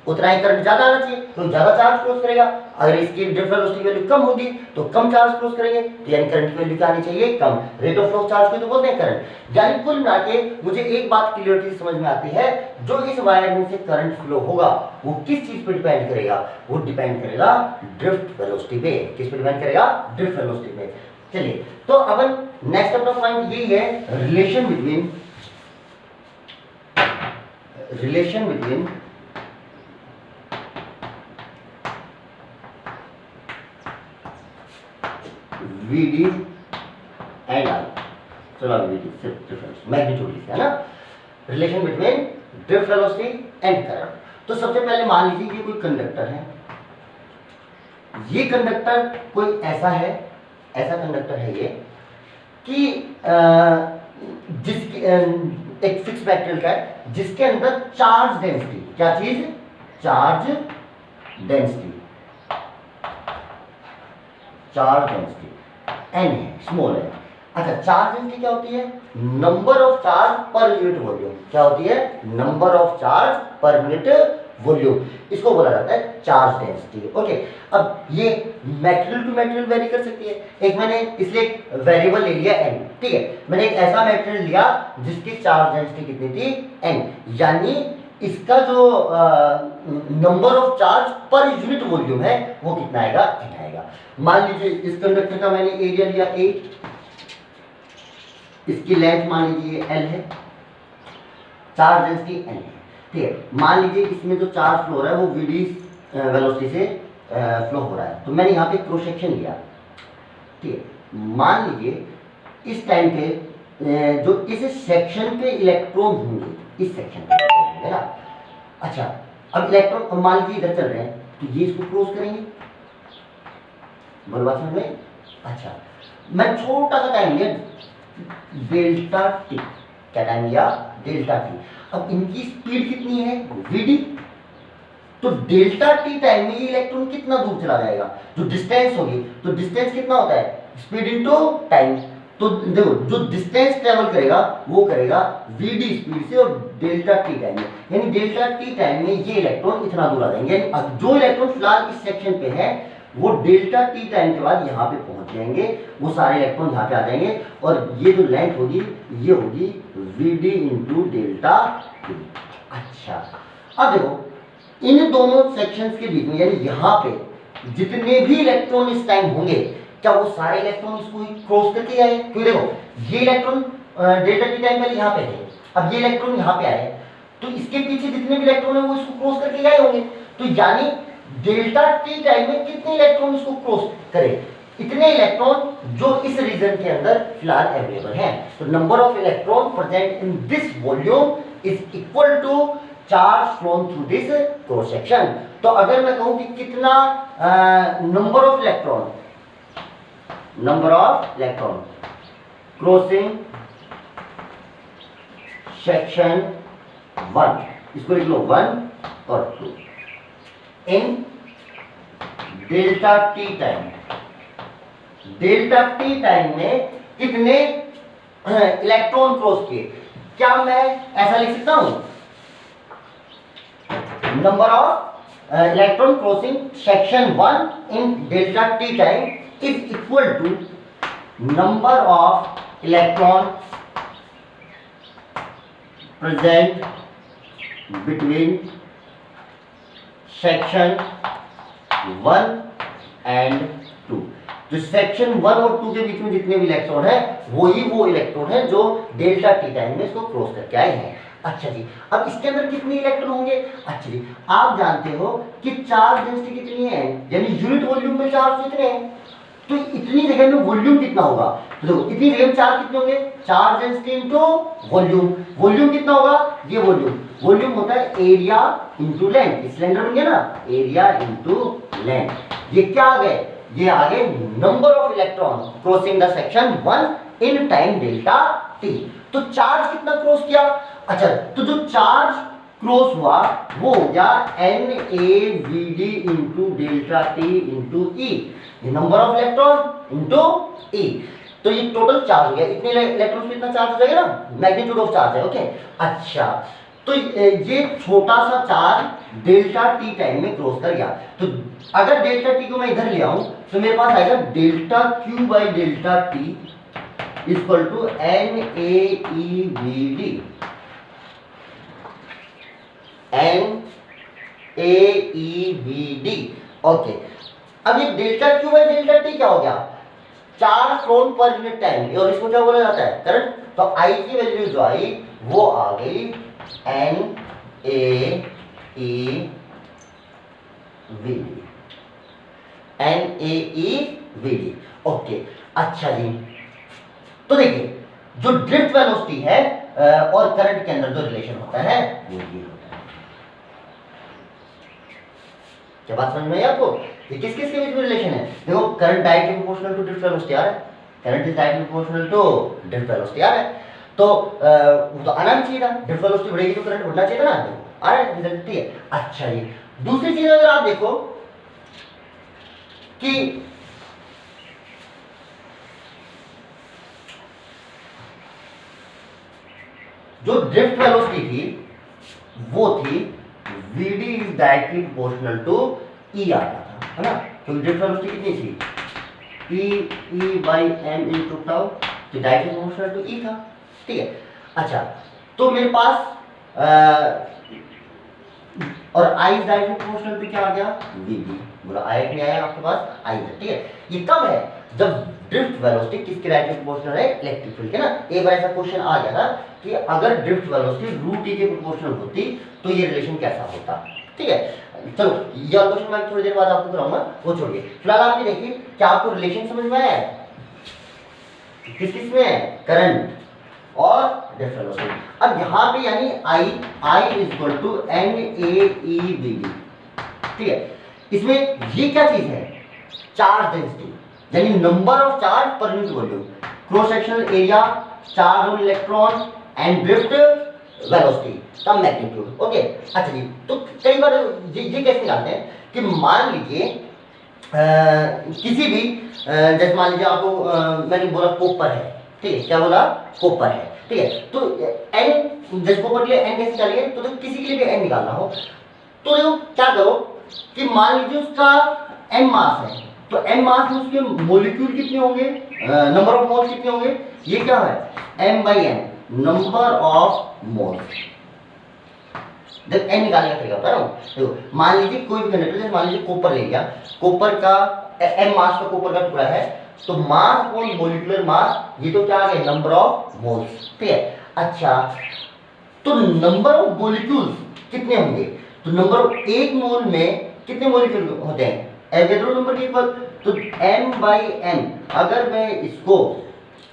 उतना ही करंट ज्यादा आना चाहिए, तो ज्यादा चार्ज क्रॉस करेगा। अगर इसकी ड्रिफ्ट वेलोसिटी वैल्यू कम होगी तो कम चार्ज क्रॉस करेंगे, तो यानी करंट की वैल्यू क्या आनी चाहिए? कम। रेट ऑफ फ्लो चार्ज को तो बोलते हैं करंट। यानी कुल मिला के मुझे एक बात क्लियरिटी समझ में आती है, जो इस वायर में से करंट फ्लो होगा वो किस चीज पे डिपेंड करेगा? वो डिपेंड करेगा ड्रिफ्ट वेलोसिटी पे। किस पे डिपेंड करेगा? ड्रिफ्ट वेलोसिटी पे। चलिए, तो अब नेक्स्ट अपना पॉइंट यही है, relation between VD and I। चलो VD सिर्फ डिफरेंस मैग्नीट्यूड लिखा है ना, relation between drift velocity and current. तो सबसे पहले मान लीजिए ये कोई कंडक्टर है, ये कंडक्टर कोई ऐसा कंडक्टर है ये कि जिसकी एक फिक्स मटेरियल का है जिसके अंदर चार्ज डेंसिटी, क्या चीज? चार्ज डेंसिटी n है, स्मॉल है। अच्छा, चार्ज डेंसिटी क्या होती है? Number of charge per unit volume. क्या होती है? Number of charge per unit volume, इसको बोला जाता है चार्ज डेंसिटी। ओके, अब ये मटेरियल टू मटेरियल वेरी कर सकती है। एक मैंने इसलिए वेरिएबल ले लिया n, ठीक है, मैंने एक ऐसा मटेरियल लिया जिसकी चार्ज डेंसिटी कितनी थी? n, यानी इसका जो number of charge per unit volume है वो कितना आएगा? n आएगा। मान लीजिए इस कंडक्टर का मैंने एरिया लिया A, इसकी लेंथ मान लीजिए L है, चार्ज डेंसिटी n है, ठीक है। मान लीजिए इसमें जो चार्ज फ्लो हो रहा है वो vd वेलोसिटी से फ्लो हो रहा है, तो मैंने यहाँ पे क्रॉस सेक्शन लिया, ठीक है। मान लीजिए इस टाइम पे जो इस सेक्शन पे इलेक्ट्रॉन होंगे, इस सेक्शन पे इलेक्ट्रॉन होंगे ना। अच्छा, अब इलेक्ट्रॉन मान लीजिए इधर चल रहे हैं, तो ये इसको क्रॉस करेंगे, बोल बात समझ में। अच्छा, मैं छोटा सा टाइम लिया डेल्टा टी, क्या टाइम लिया? Delta T. अब इनकी स्पीड कितनी है? vd। तो डेल्टा टी टाइम में ये इलेक्ट्रॉन कितना दूर चला जाएगा? जो डिस्टेंस होगी, तो डिस्टेंस कितना होता है? Speed into time. तो देखो जो डिस्टेंस ट्रेवल करेगा वो करेगा vd स्पीड से और डेल्टा टी टाइम में, यानी डेल्टा टी टाइम में ये इलेक्ट्रॉन इतना दूर आ जाएंगे। यानी जो इलेक्ट्रॉन फिलहाल इस सेक्शन पे है वो डेल्टा टी टाइम के बाद यहाँ पे पहुंच जाएंगे, वो सारे इलेक्ट्रॉन यहाँ पे आ जाएंगे और ये जो लेंथ होगी ये होगी vd इंटू डेल्टा टी। अच्छा, अब देखो इन दोनों सेक्शंस के बीच में, यानी यहाँ पे जितने भी इलेक्ट्रॉन इस टाइम होंगे, क्या वो सारे इलेक्ट्रॉन इसको क्रॉस करके आए? क्योंकि देखो ये इलेक्ट्रॉन डेल्टा टी टाइम पहले यहाँ पे है, अब ये इलेक्ट्रॉन यहाँ पे आए, तो इसके पीछे जितने भी इलेक्ट्रॉन है वो इसको क्रॉस करके आए होंगे। तो यानी डेल्टा टी टाइम में कितने इलेक्ट्रॉन इसको क्रॉस करे? इतने इलेक्ट्रॉन जो इस रीजन के अंदर फिलहाल अवेलेबल हैं। तो number of electron present in this volume is equal to charge flown through this cross section. तो अगर मैं कहूं कि कितना number of electron crossing section 1, इसको लिख लो 1 और 2 in delta T time. Delta T time में कितने इलेक्ट्रॉन क्रॉस किए? क्या मैं ऐसा लिख सकता हूं? Number of electron crossing section 1 in delta T time is equal to number of electron present between section 1 and 2। जो सेक्शन 1 और 2 के बीच में जितने भी इलेक्ट्रॉन है वही वो इलेक्ट्रॉन है जो डेल्टा टी टाइम में इसको क्रॉस करके आए हैं। अच्छा जी, अब इसके अंदर कितने इलेक्ट्रॉन होंगे? अच्छा जी, आप जानते हो कि चार्ज डेंसिटी कितनी है, यानी यूनिट वॉल्यूम में चार्ज कितने हैं, तो इतनी जगह में वॉल्यूम कितना होगा? तो देखो इतनी जगह में चार्ज कितने होंगे? Charge density into volume. Volume कितना होगा? ये वॉल्यूम होता है एरिया इनटू लेंथ। सिलेंडर बन गया ना, एरिया इनटू लेंथ। ये क्या आ गए? ये आ गए number of electron crossing the section 1 in time delta T. तो चार्ज कितना क्रॉस किया? अच्छा, तो जो चार्ज क्रॉस हुआ वो हो गया NaVd into delta t into e, number of electron into e. तो ये टोटल चार्ज हो गया, इतने इलेक्ट्रॉन पे इतना चार्ज हो जाएगा ना, मैग्नीट्यूड ऑफ चार्ज है। ओके, अच्छा, तो ये छोटा सा चार्ज डेल्टा टी टाइम में क्रॉस कर गया। तो अगर डेल्टा टी को मैं इधर ले आऊं तो मेरे पास आएगा delta Q by delta T equal to NaEVd। NaEVd। Okay, अब ये delta Q by delta T क्या हो गया? Charge flown per unit time, और इसको क्या बोला जाता है? करंट। तो आई की वैल्यू जो आई वो आ गई NaEVd। NaEVd। ओके, अच्छा जी, तो देखिए जो ड्रिफ्ट वेलोसिटी है और करंट के अंदर जो रिलेशन होता है वो ये होता है। क्या बात समझ में आई आपको? ये किस किस के बीच में रिलेशन है? देखो current directly proportional to drift velocity आ रहा है, current is directly proportional to drift velocity आ रहा है। तो वो तो आना भी चाहिए था, ड्रिफ्ट वेलोसिटी बढ़ेगी तो करंट बढ़ना चाहिए था ना, देखो आ रहा है रिजल्ट। ठीक है, अच्छा जी, दूसरी चीज अगर आप देखो कि जो ड्रिफ्ट वेलोसिटी थी वो थी Vd is directly proportional to E आ रहा था, है ना, क्योंकि ड्रिफ्ट वेलोसिटी कितनी थी? E by m into tau, तो डायरेक्टली प्रोपोर्शनल टू E था। ठीक है, अच्छा, तो मेरे पास और I is directly proportional to क्या आ गया? Vd। बोला I नहीं आया आपके पास, I है। ठीक है, ये कब है? जब ड्रिफ्ट वेलोसिटी किसके डायरेक्टली प्रोपोर्शनल है, इलेक्ट्रिक फील्ड के ना। एक बार ऐसा क्वेश्चन आ गया था कि अगर ड्रिफ्ट वेलोसिटी रूट ई के प्रोपोर्शनल होती तो ये रिलेशन कैसा होता, ठीक है। चलो ये वाला क्वेश्चन मैं थोड़ी देर बाद आपको कराऊंगा, वो छोड़िए। फिलहाल आप ये देखिए क्या आपको रिलेशन समझ में आया है, किस किस में है, करंट और ड्रिफ्ट वेलोसिटी। अब यहाँ पे यानी I इक्वल टू NAEBD, ठीक है। इसमें ये क्या चीज है, चार्ज डेंसिटी, यानी number of charge per unit volume, cross sectional area, charge on electron and drift velocity का मैग्नीट्यूड। ओके अच्छा जी, तो कई बार ये कैसे निकालते हैं कि मान लीजिए किसी भी जैसे मान लीजिए आपको मैंने बोला कॉपर है, ठीक है, क्या बोला, कॉपर है, ठीक है। तो एन जैसे कॉपर के लिए एन कैसे निकालिए, तो किसी के लिए भी एन निकालना हो तो देखो क्या करो कि मान लीजिए उसका एन मास है, तो एन मास में उसके मोलिक्यूल कितने होंगे, नंबर ऑफ मोल्स कितने होंगे, ये क्या है m/n, नंबर ऑफ मोल्स। जब एन निकालने का तरीका बता रहा हूँ, देखो मान लीजिए कोई भी कंडक्टर, जैसे मान लीजिए कॉपर ले लिया, कॉपर का एम मास का कॉपर का टुकड़ा है, तो मास और मोलिकुलर मास ये तो क्या आ गया, नंबर ऑफ मोल्स, ठीक है। अच्छा तो नंबर ऑफ मोलिक्यूल्स कितने होंगे, तो नंबर ऑफ एक मोल में कितने मोलिक्यूल होते हैं, एवोगैड्रो नंबर के इक्वल, तो m/n अगर मैं इसको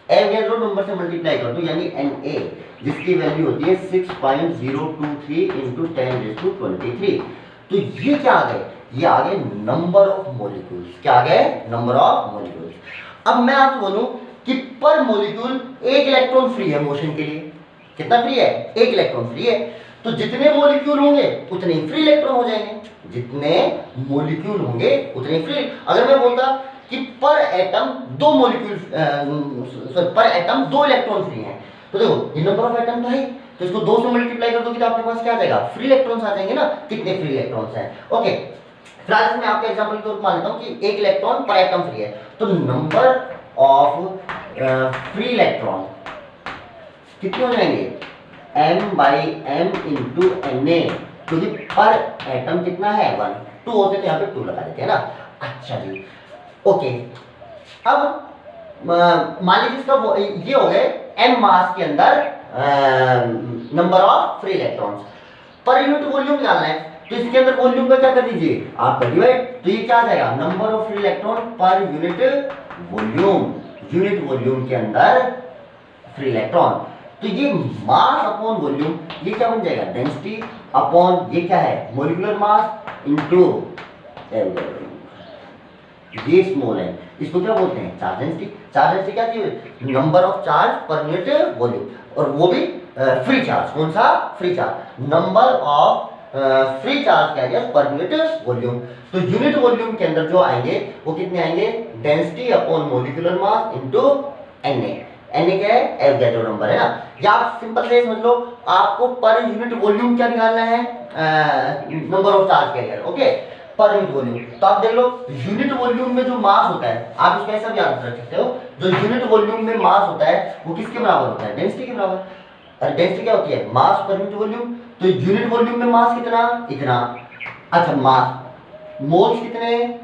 एवोगैड्रो नंबर से मल्टीप्लाई कर दूं यानी Na जिसकी वैल्यू होती है 6.023 × 10⁻23, तो ये क्या आ गए, ये आ गए नंबर ऑफ मॉलिक्यूल्स, क्या आ गए, नंबर ऑफ मॉलिक्यूल्स। अब मैं आपको बोलूं कि पर मॉलिक्यूल एक इलेक्ट्रॉन फ्री है मोशन के लिए, कितना फ्री है, एक इलेक्ट्रॉन फ्री है, तो जितने मॉलिक्यूल होंगे उतने ही फ्री इलेक्ट्रॉन हो जाएंगे, जितने मॉलिक्यूल होंगे उतने फ्री। अगर मैं बोलता कि पर एटम दो मॉलिक्यूल पर एटम दो इलेक्ट्रॉन फ्री हैं, तो देखो ये नंबर ऑफ एटम तो है, तो इसको 2 से मल्टीप्लाई कर दोगे तो आपके पास क्या आ जाएगा, फ्री इलेक्ट्रॉन्स आ जाएंगे ना, कितने फ्री इलेक्ट्रॉन्स हैं। ओके फिलहाल मैं आपके एग्जांपल के तौर पर मान लेता हूं कि एक इलेक्ट्रॉन पर एटम फ्री है, तो नंबर ऑफ फ्री इलेक्ट्रॉन कितने हो जाएंगे, m/m × Na, क्योंकि पर एटम कितना है 1, 2 होते तो यहाँ पे 2 लगा देते हैं ना। अच्छा जी ओके, अब मान लीजिए इसका ये हो गए m मास के अंदर number of free electrons, per unit volume निकालना है, तो इसके अंदर वॉल्यूम का क्या कर दीजिए आप कर डिवाइड, तो ये क्या आ जाएगा, number of free electron per unit volume, unit volume के अंदर फ्री इलेक्ट्रॉन, तो ये मास अपॉन वॉल्यूम, ये क्या बन जाएगा, डेंसिटी अपॉन ये क्या है, मोलिकुलर मास इनटू ये स्मॉल है, इसको क्या बोलते हैं, चार्ज डेंसिटी। चार्ज डेंसिटी क्या थी, number of charge per unit volume, और वो भी फ्री चार्ज, कौन सा, free charge, number of free charge क्या है पर यूनिट वॉल्यूम। तो यूनिट वॉल्यूम के अंदर जो आएंगे वो कितने आएंगे, density upon molecular mass into Na, Na क्या है, एवोगैड्रो नंबर है ना। या आप सिंपल से समझ लो, आपको पर यूनिट वॉल्यूम क्या निकालना है, number of charge carrier, okay, per unit volume. तो आप देख लो यूनिट वॉल्यूम में जो मास होता है, आप इसको ऐसा भी याद रख सकते हो, जो यूनिट वॉल्यूम में मास होता है वो किसके बराबर होता है, डेंसिटी के बराबर। और डेंसिटी क्या होती है, मास पर यूनिट वॉल्यूम, तो यूनिट वॉल्यूम में मास कितना, इतना। अच्छा मास, मोल्स कितने,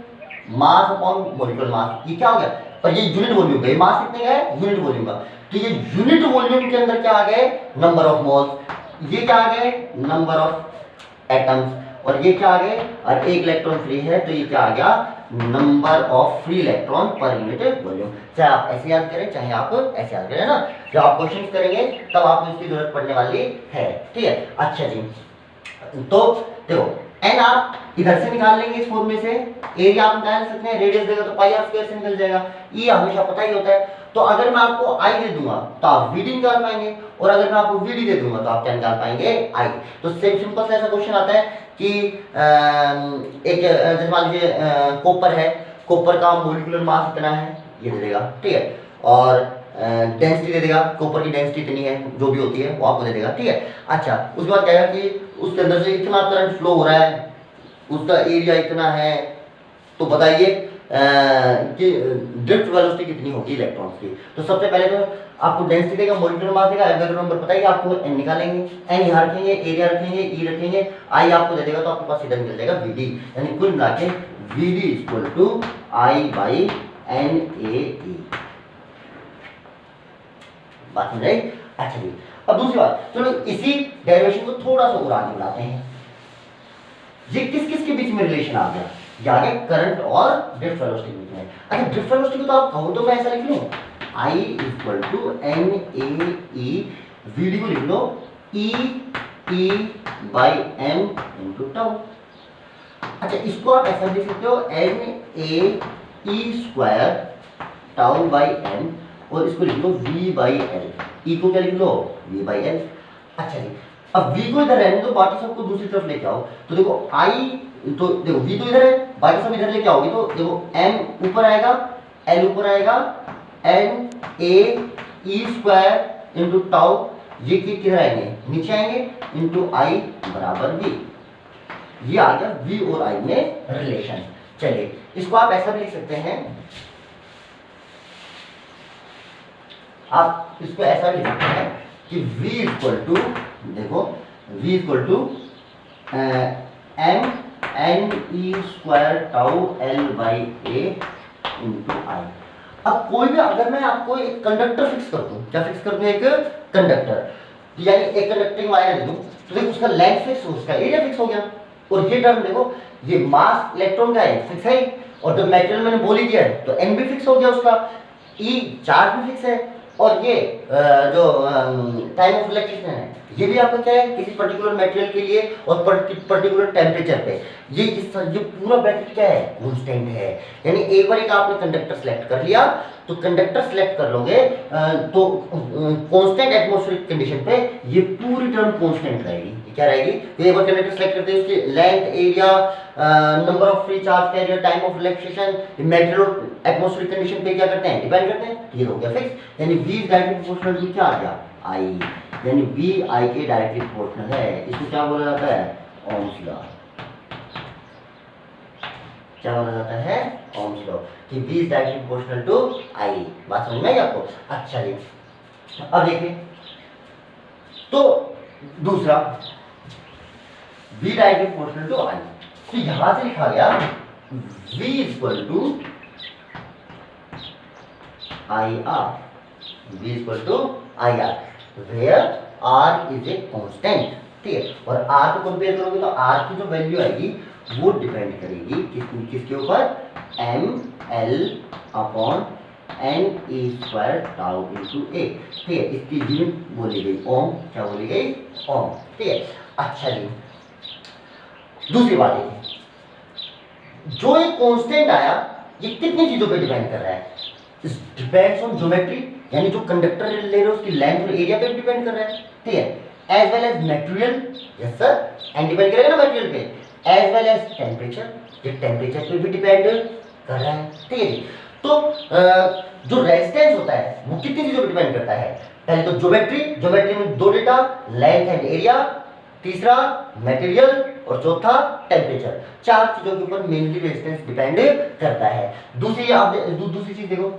मास अपॉन मोलिकुलर मास, ये क्या हो गया, पर ये यूनिट वॉल्यूम का, ये मास कितने का है, यूनिट वॉल्यूम का, तो ये यूनिट वॉल्यूम के अंदर क्या आ गए, नंबर ऑफ मोल्स, ये क्या आ गए, नंबर ऑफ एटम्स, और ये क्या आ गए, और एक इलेक्ट्रॉन फ्री है तो ये क्या आ गया, number of free electron per unit volume. चाहे आप ऐसे याद करें चाहे आप ऐसे याद करें ना, जब आप क्वेश्चन करेंगे तब आपको इसकी जरूरत पड़ने वाली है, ठीक है। अच्छा जी, तो देखो एन आप इधर से निकाल लेंगे इस फॉर्मूले से, एरिया आप निकाल सकते हैं, रेडियस देगा तो पाई आर स्क्वायर से निकल जाएगा, ये हमेशा पता ही होता है। तो अगर मैं आपको आई दे दूंगा तो आप वीडी निकाल पाएंगे, और अगर मैं आपको वीडी दे दूंगा तो आप क्या निकाल पाएंगे, आई। तो सिंपल सा ऐसा क्वेश्चन आता है कि एक जैसे मान लीजिए कॉपर है, कॉपर का मोलिकुलर मास इतना है, ये दे देगा, ठीक है, और डेंसिटी दे देगा, कॉपर की डेंसिटी इतनी है जो भी होती है वो आपको दे देगा, ठीक है। अच्छा उसके बाद कहेगा कि उसके अंदर से इतना करंट फ्लो हो रहा है, उसका एरिया इतना है, तो बताइए कि ड्रिफ्ट वेलोसिटी कितनी होगी इलेक्ट्रॉन्स की। तो सबसे पहले तो आपको डेंसिटी देगा, मोलिकुलर मास देगा, एवोगैड्रो नंबर बताइए, आपको एन निकालेंगे, एन यहाँ रखेंगे, एरिया रखेंगे, ई रखेंगे, आई आपको दे देगा, तो आपके पास सीधा निकल जाएगा वीडी, यानी कुल मिला के v d equal to I by n A e. बात समझ आई? अच्छा जी, अब दूसरी बात, चलो इसी डेरिवेशन को थोड़ा सा और आगे बढ़ाते हैं। ये किस किस के बीच में रिलेशन आ गया? ये आ गया करंट और ड्रिफ्ट वेलोसिटी के बीच में। अच्छा, ड्रिफ्ट वेलोसिटी को तो आप कहो तो मैं ऐसा लिख लूं, I equal to n A e, v d को लिख लो e t by m into tau. अच्छा, इसको आप ऐसा लिख सकते हो n A e square tau by m, और इसको लिख लो वी बाई एल। ई को क्या लिख लो? V by L. अच्छा जी, अब v को इधर रहने दो, बाकी सबको दूसरी तरफ लेके आओ। तो देखो i, तो देखो v तो इधर है, बाकी सब इधर लेके आओगे तो देखो m ऊपर आएगा, l ऊपर आएगा, n a e square into tau, ये किधर आएंगे? नीचे आएंगे, इंटू i बराबर v। ये आ गया v और i में रिलेशन। चलिए इसको आप ऐसा भी लिख सकते हैं, आप इसको ऐसा लिख सकते हैं कि v इक्वल टू, देखो v equal to m n e square tau L by A into I. अब कोई भी, अगर मैं आपको एक कंडक्टर फिक्स कर दूं, क्या फिक्स कर दूं? एक कंडक्टर, यानी एक कंडक्टिंग वायर दे दूं, तो देखो उसका लेंथ फिक्स, उसका एरिया फिक्स हो गया। और ये टर्म देखो, ये मास इलेक्ट्रॉन का है, फिक्स है, और जो मेटेरियल मैंने बोल ही दिया है तो एन भी फिक्स हो गया उसका, ई चार्ज भी फिक्स है, और ये जो टाइम ऑफ इलेक्ट्रिसिटी है ये भी आपका क्या है? किसी पर्टिकुलर मटेरियल के लिए और पर्टिकुलर टेम्परेचर पे, ये पूरा ब्रैकेट क्या है? कांस्टेंट है। यानी एक बार आपने कंडक्टर सेलेक्ट कर लिया, तो कंडक्टर सेलेक्ट कर लोगे तो कांस्टेंट एटमॉस्फेरिक कंडीशन पे ये पूरी टर्म कांस्टेंट रहेगी। क्या रहेगी? तो एक बार कंडक्टर सेलेक्ट करते हैं, उसकी length, area, number of free charge carrier, time of electricity, material और एटमॉस्फेरिक कंडीशन पे क्या करते हैं? डिपेंड करते हैं। ये हो गया फिक्स, यानी v is directly proportional to क्या आ गया? I, यानी v I के डायरेक्टली प्रोपोर्शनल है। इसको क्या बोला जाता है? Ohm's law. क्या बोला जाता है? ओम्स लॉ, कि v is directly proportional to I। बात समझ में आई आपको? अच्छा जी, अब देखिए, तो दूसरा v directly proportional to I, तो यहां से लिखा गया v equal to IR, v equal to IR, where R is a constant. ठीक है, और R को कंपेयर करोगे तो R की जो वैल्यू आएगी वो डिपेंड करेगी किसके ऊपर? M L upon n e square tau into A. ठीक है, इसकी यूनिट बोली गई ओम। क्या बोली गई? ओम। ठीक है, अच्छा जी, दूसरी बात देखिए, जो एक कांस्टेंट आया ये कितनी चीजों पे डिपेंड कर रहा है? डिपेंड्स ऑन ज्योमेट्री, यानी जो कंडक्टर ले रहे हो उसकी लेंथ और एरिया पे डिपेंड कर रहा है। ठीक है, as well as material, yes sir, and depend करेगा ना मटेरियल पे, एज वेल एज टेम्परेचर, ये टेम्परेचर पे भी डिपेंड कर रहा है। ठीक है जी, तो जो रेजिस्टेंस होता है वो कितनी चीजों पे डिपेंड करता है? पहले तो ज्योमेट्री में दो डेटा, लेंथ एंड एरिया, तीसरा मटेरियल, और चौथा टेम्परेचर। चार चीजों के ऊपर मेनली रेजिस्टेंस डिपेंड करता है। दूसरी चीज देखो,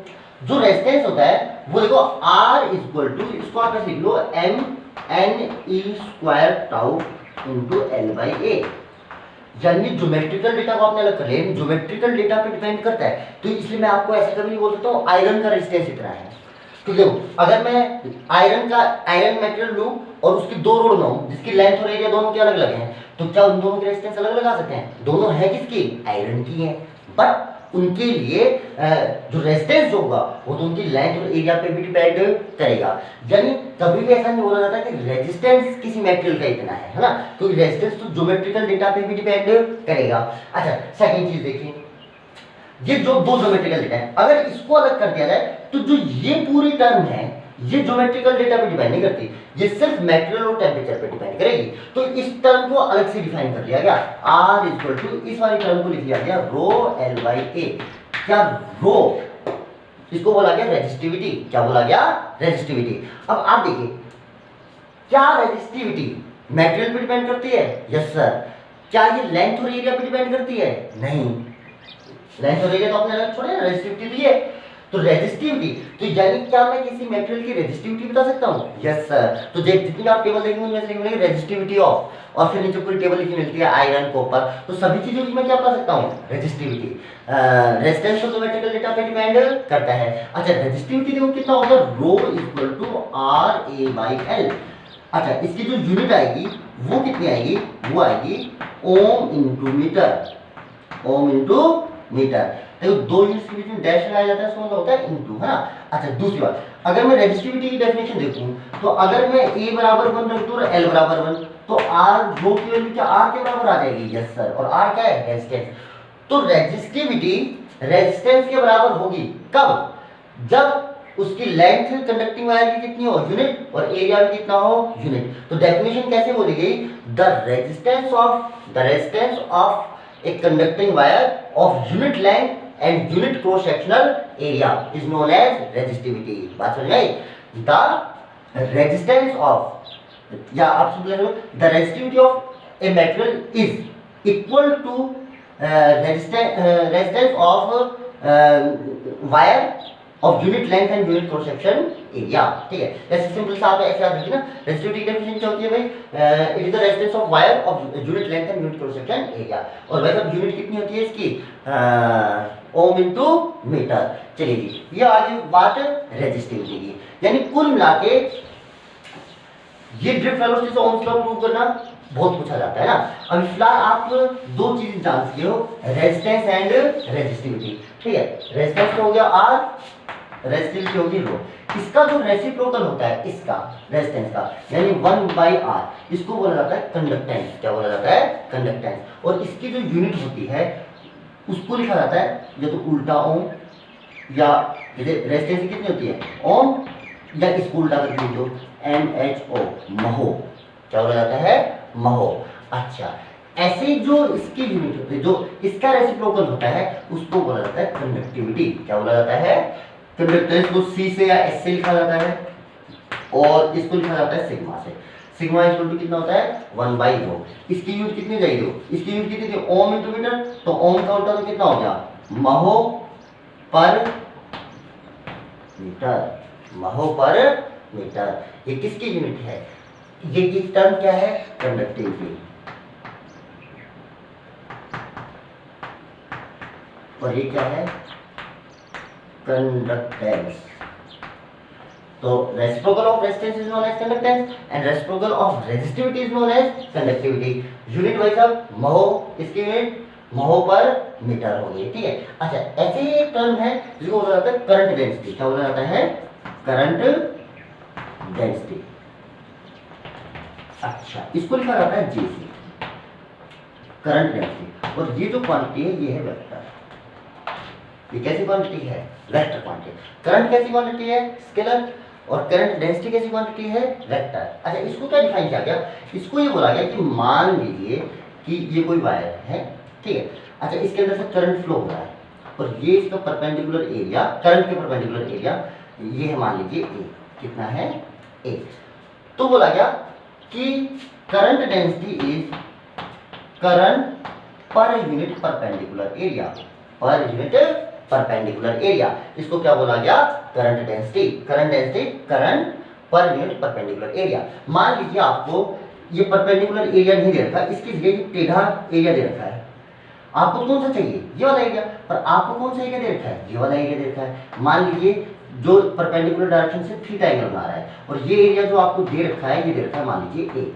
जो रेजिस्टेंस होता है वो देखो R इक्वल टू, इसको आप ऐसे लिख लो m n e square tau into L by A. यानी ज्योमेट्रिकल डेटा को आपने अलग कर लिया, ज्योमेट्रिकल डेटा पे डिपेंड करता है। तो इसलिए मैं आपको ऐसे कभी नहीं बोल सकता हूँ आयरन का रेजिस्टेंस इतना है। तो देखो, अगर मैं आयरन मटेरियल लूं और उसकी दो रोड बनाऊं जिसकी लेंथ और एरिया दोनों के अलग अलग हैं, तो क्या उन दोनों की रेजिस्टेंस अलग लगा सकते हैं? दोनों है किसकी? आयरन की है, बट उनके लिए जो रेजिस्टेंस जो होगा वो तो उनकी लेंथ और एरिया पे भी डिपेंड करेगा। यानी कभी भी ऐसा नहीं बोला जाता कि रेजिस्टेंस किसी मटेरियल का इतना है ना, क्योंकि रेजिस्टेंस तो ज्योमेट्रिकल डेटा पे भी डिपेंड करेगा। अच्छा, सेकंड चीज देखिए, ये जो दो ज्योमेट्रिकल डेटा है, अगर इसको अलग कर दिया जाए तो जो ये पूरी टर्म है ये ज्योमेट्रिकल डेटा पे डिपेंड नहीं करती, ये सिर्फ मटेरियल और टेम्परेचर पे डिपेंड करेगी। तो इस टर्म को अलग से डिफाइन कर दिया गया, R इक्वल टू, इस वाली टर्म को लिख दिया गया रो एल बाई ए। क्या रो? इसको बोला गया रेजिस्टिविटी। क्या बोला गया? रेजिस्टिविटी। अब आप देखिए, क्या रेजिस्टिविटी मटेरियल पे डिपेंड करती है? Yes sir. क्या ये लेंथ और एरिया पे डिपेंड करती है? नहीं, लेंथ और एरिया तो आपने अलग छोड़े ना, रेजिस्टिविटी तो ये। तो रेजिस्टिविटी, तो यानी क्या मैं किसी मटेरियल की रेजिस्टिविटी बता सकता हूँ? Yes sir. तो जितनी आप टेबल देखेंगे उनमें से लिखेंगे रेजिस्टिविटी ऑफ, और फिर नीचे पूरी टेबल लिखी मिलती है आयरन, कॉपर, तो सभी चीजों की मैं क्या बता सकता हूँ? Resistivity. Resistance of the material data पे डिपेंड करता है। अच्छा रेजिस्टिविटी देखो कितना होगा, rho equal to R A by L. अच्छा इसकी जो यूनिट आएगी वो कितनी आएगी? वो आएगी ohm into metre, ohm into metre. देखो दो यूनिट्स के बीच में डैश लगाया जाता है, इसका मतलब होता है इंटू, है ना। अच्छा दूसरी बात, अगर मैं रेजिस्टिविटी की डेफिनेशन देखूं तो अगर मैं ए बराबर 1 रख दूं और एल बराबर 1, तो आर रो की वैल्यू क्या आर के बराबर आ जाएगी? Yes sir. और आर क्या है? रेजिस्टेंस। तो रेजिस्टिविटी रेजिस्टेंस के बराबर होगी कब? जब उसकी लेंथ कंडक्टिंग वायर की कितनी हो? यूनिट, और एरिया भी कितना हो? यूनिट। तो डेफिनेशन कैसे बोली गई? The resistance of a conducting wire of unit length and unit cross sectional area is known as resistivity। बात समझ आई? The resistance of, या आप समझ लो, the resistivity of a material is equal to resistance of wire of unit length and unit cross section area। ठीक है, ऐसे simple सा आप ऐसे याद रखिए ना। रेजिस्टिविटी की डेफिनेशन क्या होती है भाई? It is the resistance of wire of unit length and unit cross section area. और भाई साहब यूनिट कितनी होती है इसकी? ओम इनटू मीटर। चलिए जी, ये आ गई बात रेजिस्टिविटी की। यानी कुल मिलाके ये ड्रिफ्ट वेलोसिटी से ओम्स लॉ प्रूव करना बहुत पूछा जाता है ना। अभी फिलहाल आप दो चीजें जान सकते हो, रेजिस्टेंस एंड रेजिस्टिविटी। ठीक है, रेजिस्टेंस हो गया आर, रेजिस्टिविटी होगी रो। इसका जो रेसिप्रोकल होता है इसका रेजिस्टेंस का, यानी 1/r, इसको बोला जाता है कंडक्टेंस। क्या बोला जाता है? कंडक्टेंस। और इसकी जो यूनिट होती है उसको लिखा जाता है या तो उल्टा ओम, या रेजिस्टेंस कितनी होती है? ओम, या इसको उल्टा करके लिखो MHO, महो। क्या बोला जाता है? महो। अच्छा ऐसे जो इसकी यूनिट होती है, जो इसका रेसिप्रोकल होता है उसको बोला जाता है कंडक्टिविटी। क्या बोला जाता है? कंडक्टेंस को C से या S से लिखा जाता है, और इसको लिखा जाता है सिग्मा से। सिग्मा इक्वल टू कितना होता है? 1/ρ। इसकी यूनिट कितनी जाएगी? इसकी यूनिट कितनी थी? Ohm into metre. तो ओम का उल्टा तो कितना हो गया? महो पर मीटर, महो पर मीटर। ये किसकी यूनिट है? ये टर्म क्या है? कंडक्टिविटी। और ये क्या है? कंडक्टेंस। तो reciprocal of resistance is known as conductance and reciprocal of resistivity is known as conductivity. Unit wise अब महो, इसकी यूनिट महो पर मीटर होगी। ठीक है। अच्छा ऐसे ही एक टर्म है जिसको बोला जाता है करंट डेंसिटी। क्या बोला जाता है? Current density. अच्छा इसको लिखा जाता है जेसी, करंट डेंसिटी। और ये जो क्वांटिटी है ये है वेक्टर। ये कैसी क्वांटिटी है? Vector quantity. करंट कैसी क्वांटिटी है? स्केलर। और करंट डेंसिटी कैसी क्वांटिटी है? वेक्टर। अच्छा इसको क्या डिफाइन किया गया? इसको ये बोला गया कि मान लीजिए कि ये कोई वायर है, ठीक है। अच्छा इसके अंदर से करंट फ्लो हो रहा है, और ये इसका परपेंडिकुलर एरिया, करंट के परपेंडिकुलर एरिया ये है, मान लीजिए ए। कितना है? ए। तो बोला गया कि current density is current per unit perpendicular area, per unit perpendicular area. इसको क्या बोला गया? Current density. Current density current per unit perpendicular area. मान लीजिए आपको ये परपेंडिकुलर एरिया नहीं दे रखा, इसकी जगह ये टेढ़ा एरिया दे रखा है। आपको कौन सा चाहिए? ये वाला एरिया। पर आपको कौन सा एरिया दे रखा है? ये वाला एरिया दे रखा है। मान लीजिए जो परपेंडिकुलर डायरेक्शन से थीटा एंगल बना रहा है, और ये एरिया जो आपको दे रखा है ये दे रखा है मान लीजिए ए।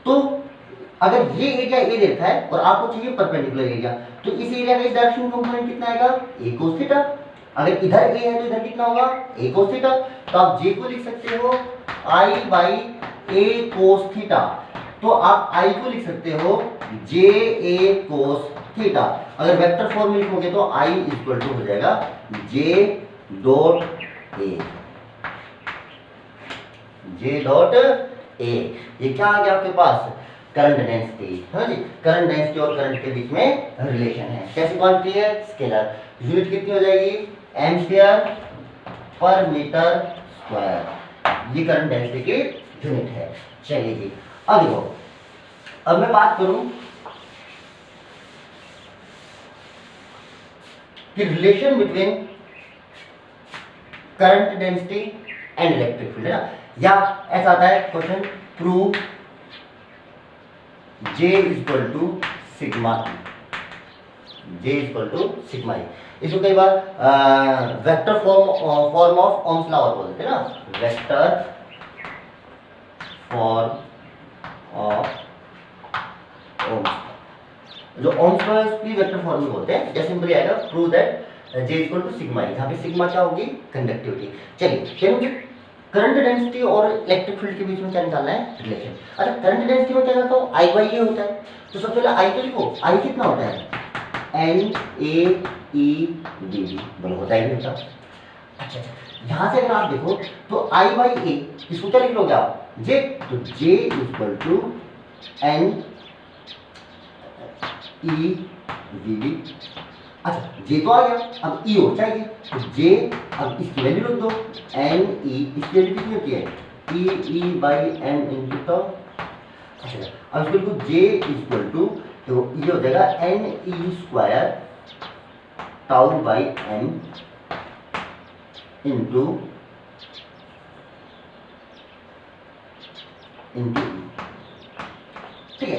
तो अगर ये एरिया ए दे रखा है और आपको चाहिए परपेंडिकुलर एरिया, तो इस एरिया का इस डायरेक्शन कंपोनेंट कितना आएगा? ए कोस थीटा। अगर इधर ए है तो इधर कितना होगा? ए कोस थीटा। तो आप जे को लिख सकते हो आई बाई ए कोस थीटा। तो आप आई को लिख सकते हो जे ए कोस थीटा। अगर वेक्टर फॉर्म में लिखोगे तो आई इक्वल टू हो जाएगा J dot A, J dot A. ये क्या आ गया आपके पास? करंट डेंसिटी, है ना जी। करंट डेंसिटी और करंट के बीच में रिलेशन है। कैसी क्वांटिटी है? स्केलर। यूनिट कितनी हो जाएगी? Ampere per metre square. ये करंट डेंसिटी की यूनिट है। चलिए जी अब देखो, अब मैं बात करूं कि relation between current density and electric field, है ना। या ऐसा आता है question, prove J equal to sigma J equal to sigma E. इसको कई बार vector form of Ohm's law बोलते हैं ना, वेक्टर फॉर्म ऑफ ओम्स, जो ओम्स लॉ की वेक्टर फॉर्म में बोलते हैं। जैसे सिंपली आएगा prove that J equal to sigma E, यहाँ पे सिग्मा क्या होगी, कंडक्टिविटी। चलिए फिर मुझे करंट डेंसिटी और इलेक्ट्रिक फील्ड के बीच में क्या निकालना है, रिलेशन। अच्छा करंट डेंसिटी में क्या करता हूँ, I बाई ए होता है, तो सबसे पहले I तो लिखो, I कितना होता है, NaEdV, बोलो होता है नहीं होता। अच्छा यहाँ से अगर आप देखो तो I बाई ए, इसको क्या लिख लोगे आप, J, तो J इक्वल टू NeDV। अच्छा J तो आ गया, अब E हो जाएगी, तो J अब इसकी वैल्यू लिख दो, Ne, इसकी वैल्यू कितनी होती है, E बाई M इंटू टॉ। अच्छा अब इसको लिखो J इक्वल टू, तो ये हो जाएगा Ne square tau by M into E, ठीक है।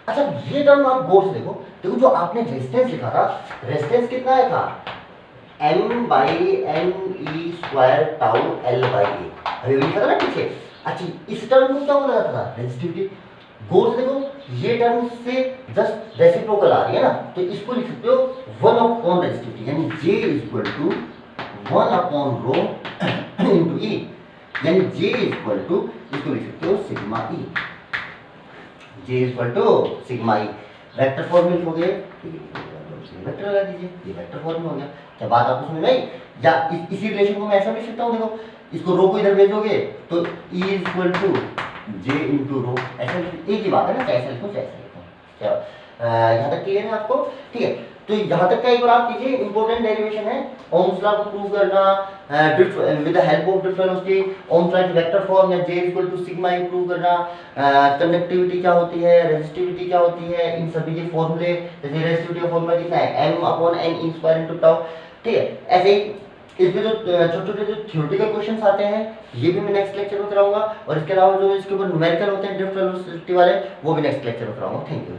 अच्छा ये टर्म आप गौर से देखो जो आपने रेजिस्टेंस लिखा था, रेजिस्टेंस कितना आया था, M by n e square tau L by A, अभी लिखा था ना पीछे। अच्छा इस टर्म को क्या बोला जाता था, रेजिस्टिविटी। गौर से देखो ये टर्म से जस्ट रेसिप्रोकल आ रही है ना, तो इसको लिख सकते हो 1 अपॉन रेजिस्टिविटी, यानी J equal to 1 upon rho into E, यानी J इक्वल टू, इसको लिख सकते हो sigma E, J equal to sigma E. Vector form में लिखोगे, वेक्टर लगा दीजिए, ये वेक्टर फॉर्म में हो गया। क्या बात आपको समझ में आई? या इसी रिलेशन को मैं ऐसा भी लिख सकता हूँ, देखो इसको रो को इधर भेजोगे तो E equal to J into rho, ऐसा एक ही बात है ना, कैसे लिखो कैसे लिखो। क्या यहाँ तक क्लियर है आपको? ठीक है, तो यहाँ तक का एक बार आप कीजिए, इंपॉर्टेंट डेरिवेशन है ओम्स लॉ को प्रूव करना with the help of different velocity, Ohm's law की वेक्टर फॉर्म या J equal to sigma E prove करना, कंडक्टिविटी क्या होती है, रेजिस्टिविटी क्या होती है, इन सभी के फॉर्मूले, जैसे रेजिस्टिविटी का फॉर्मूला कितना है, M upon N E square into tau. ठीक है, ऐसे ही इसमें जो छोटे छोटे जो थ्योरेटिकल क्वेश्चंस आते हैं ये भी मैं नेक्स्ट लेक्चर में कराऊंगा, और इसके अलावा जो इसके ऊपर न्यूमेरिकल होते हैं ड्रिफ्ट वेलोसिटी वाले, वो भी नेक्स्ट लेक्चर में कराऊंगा। Thank you.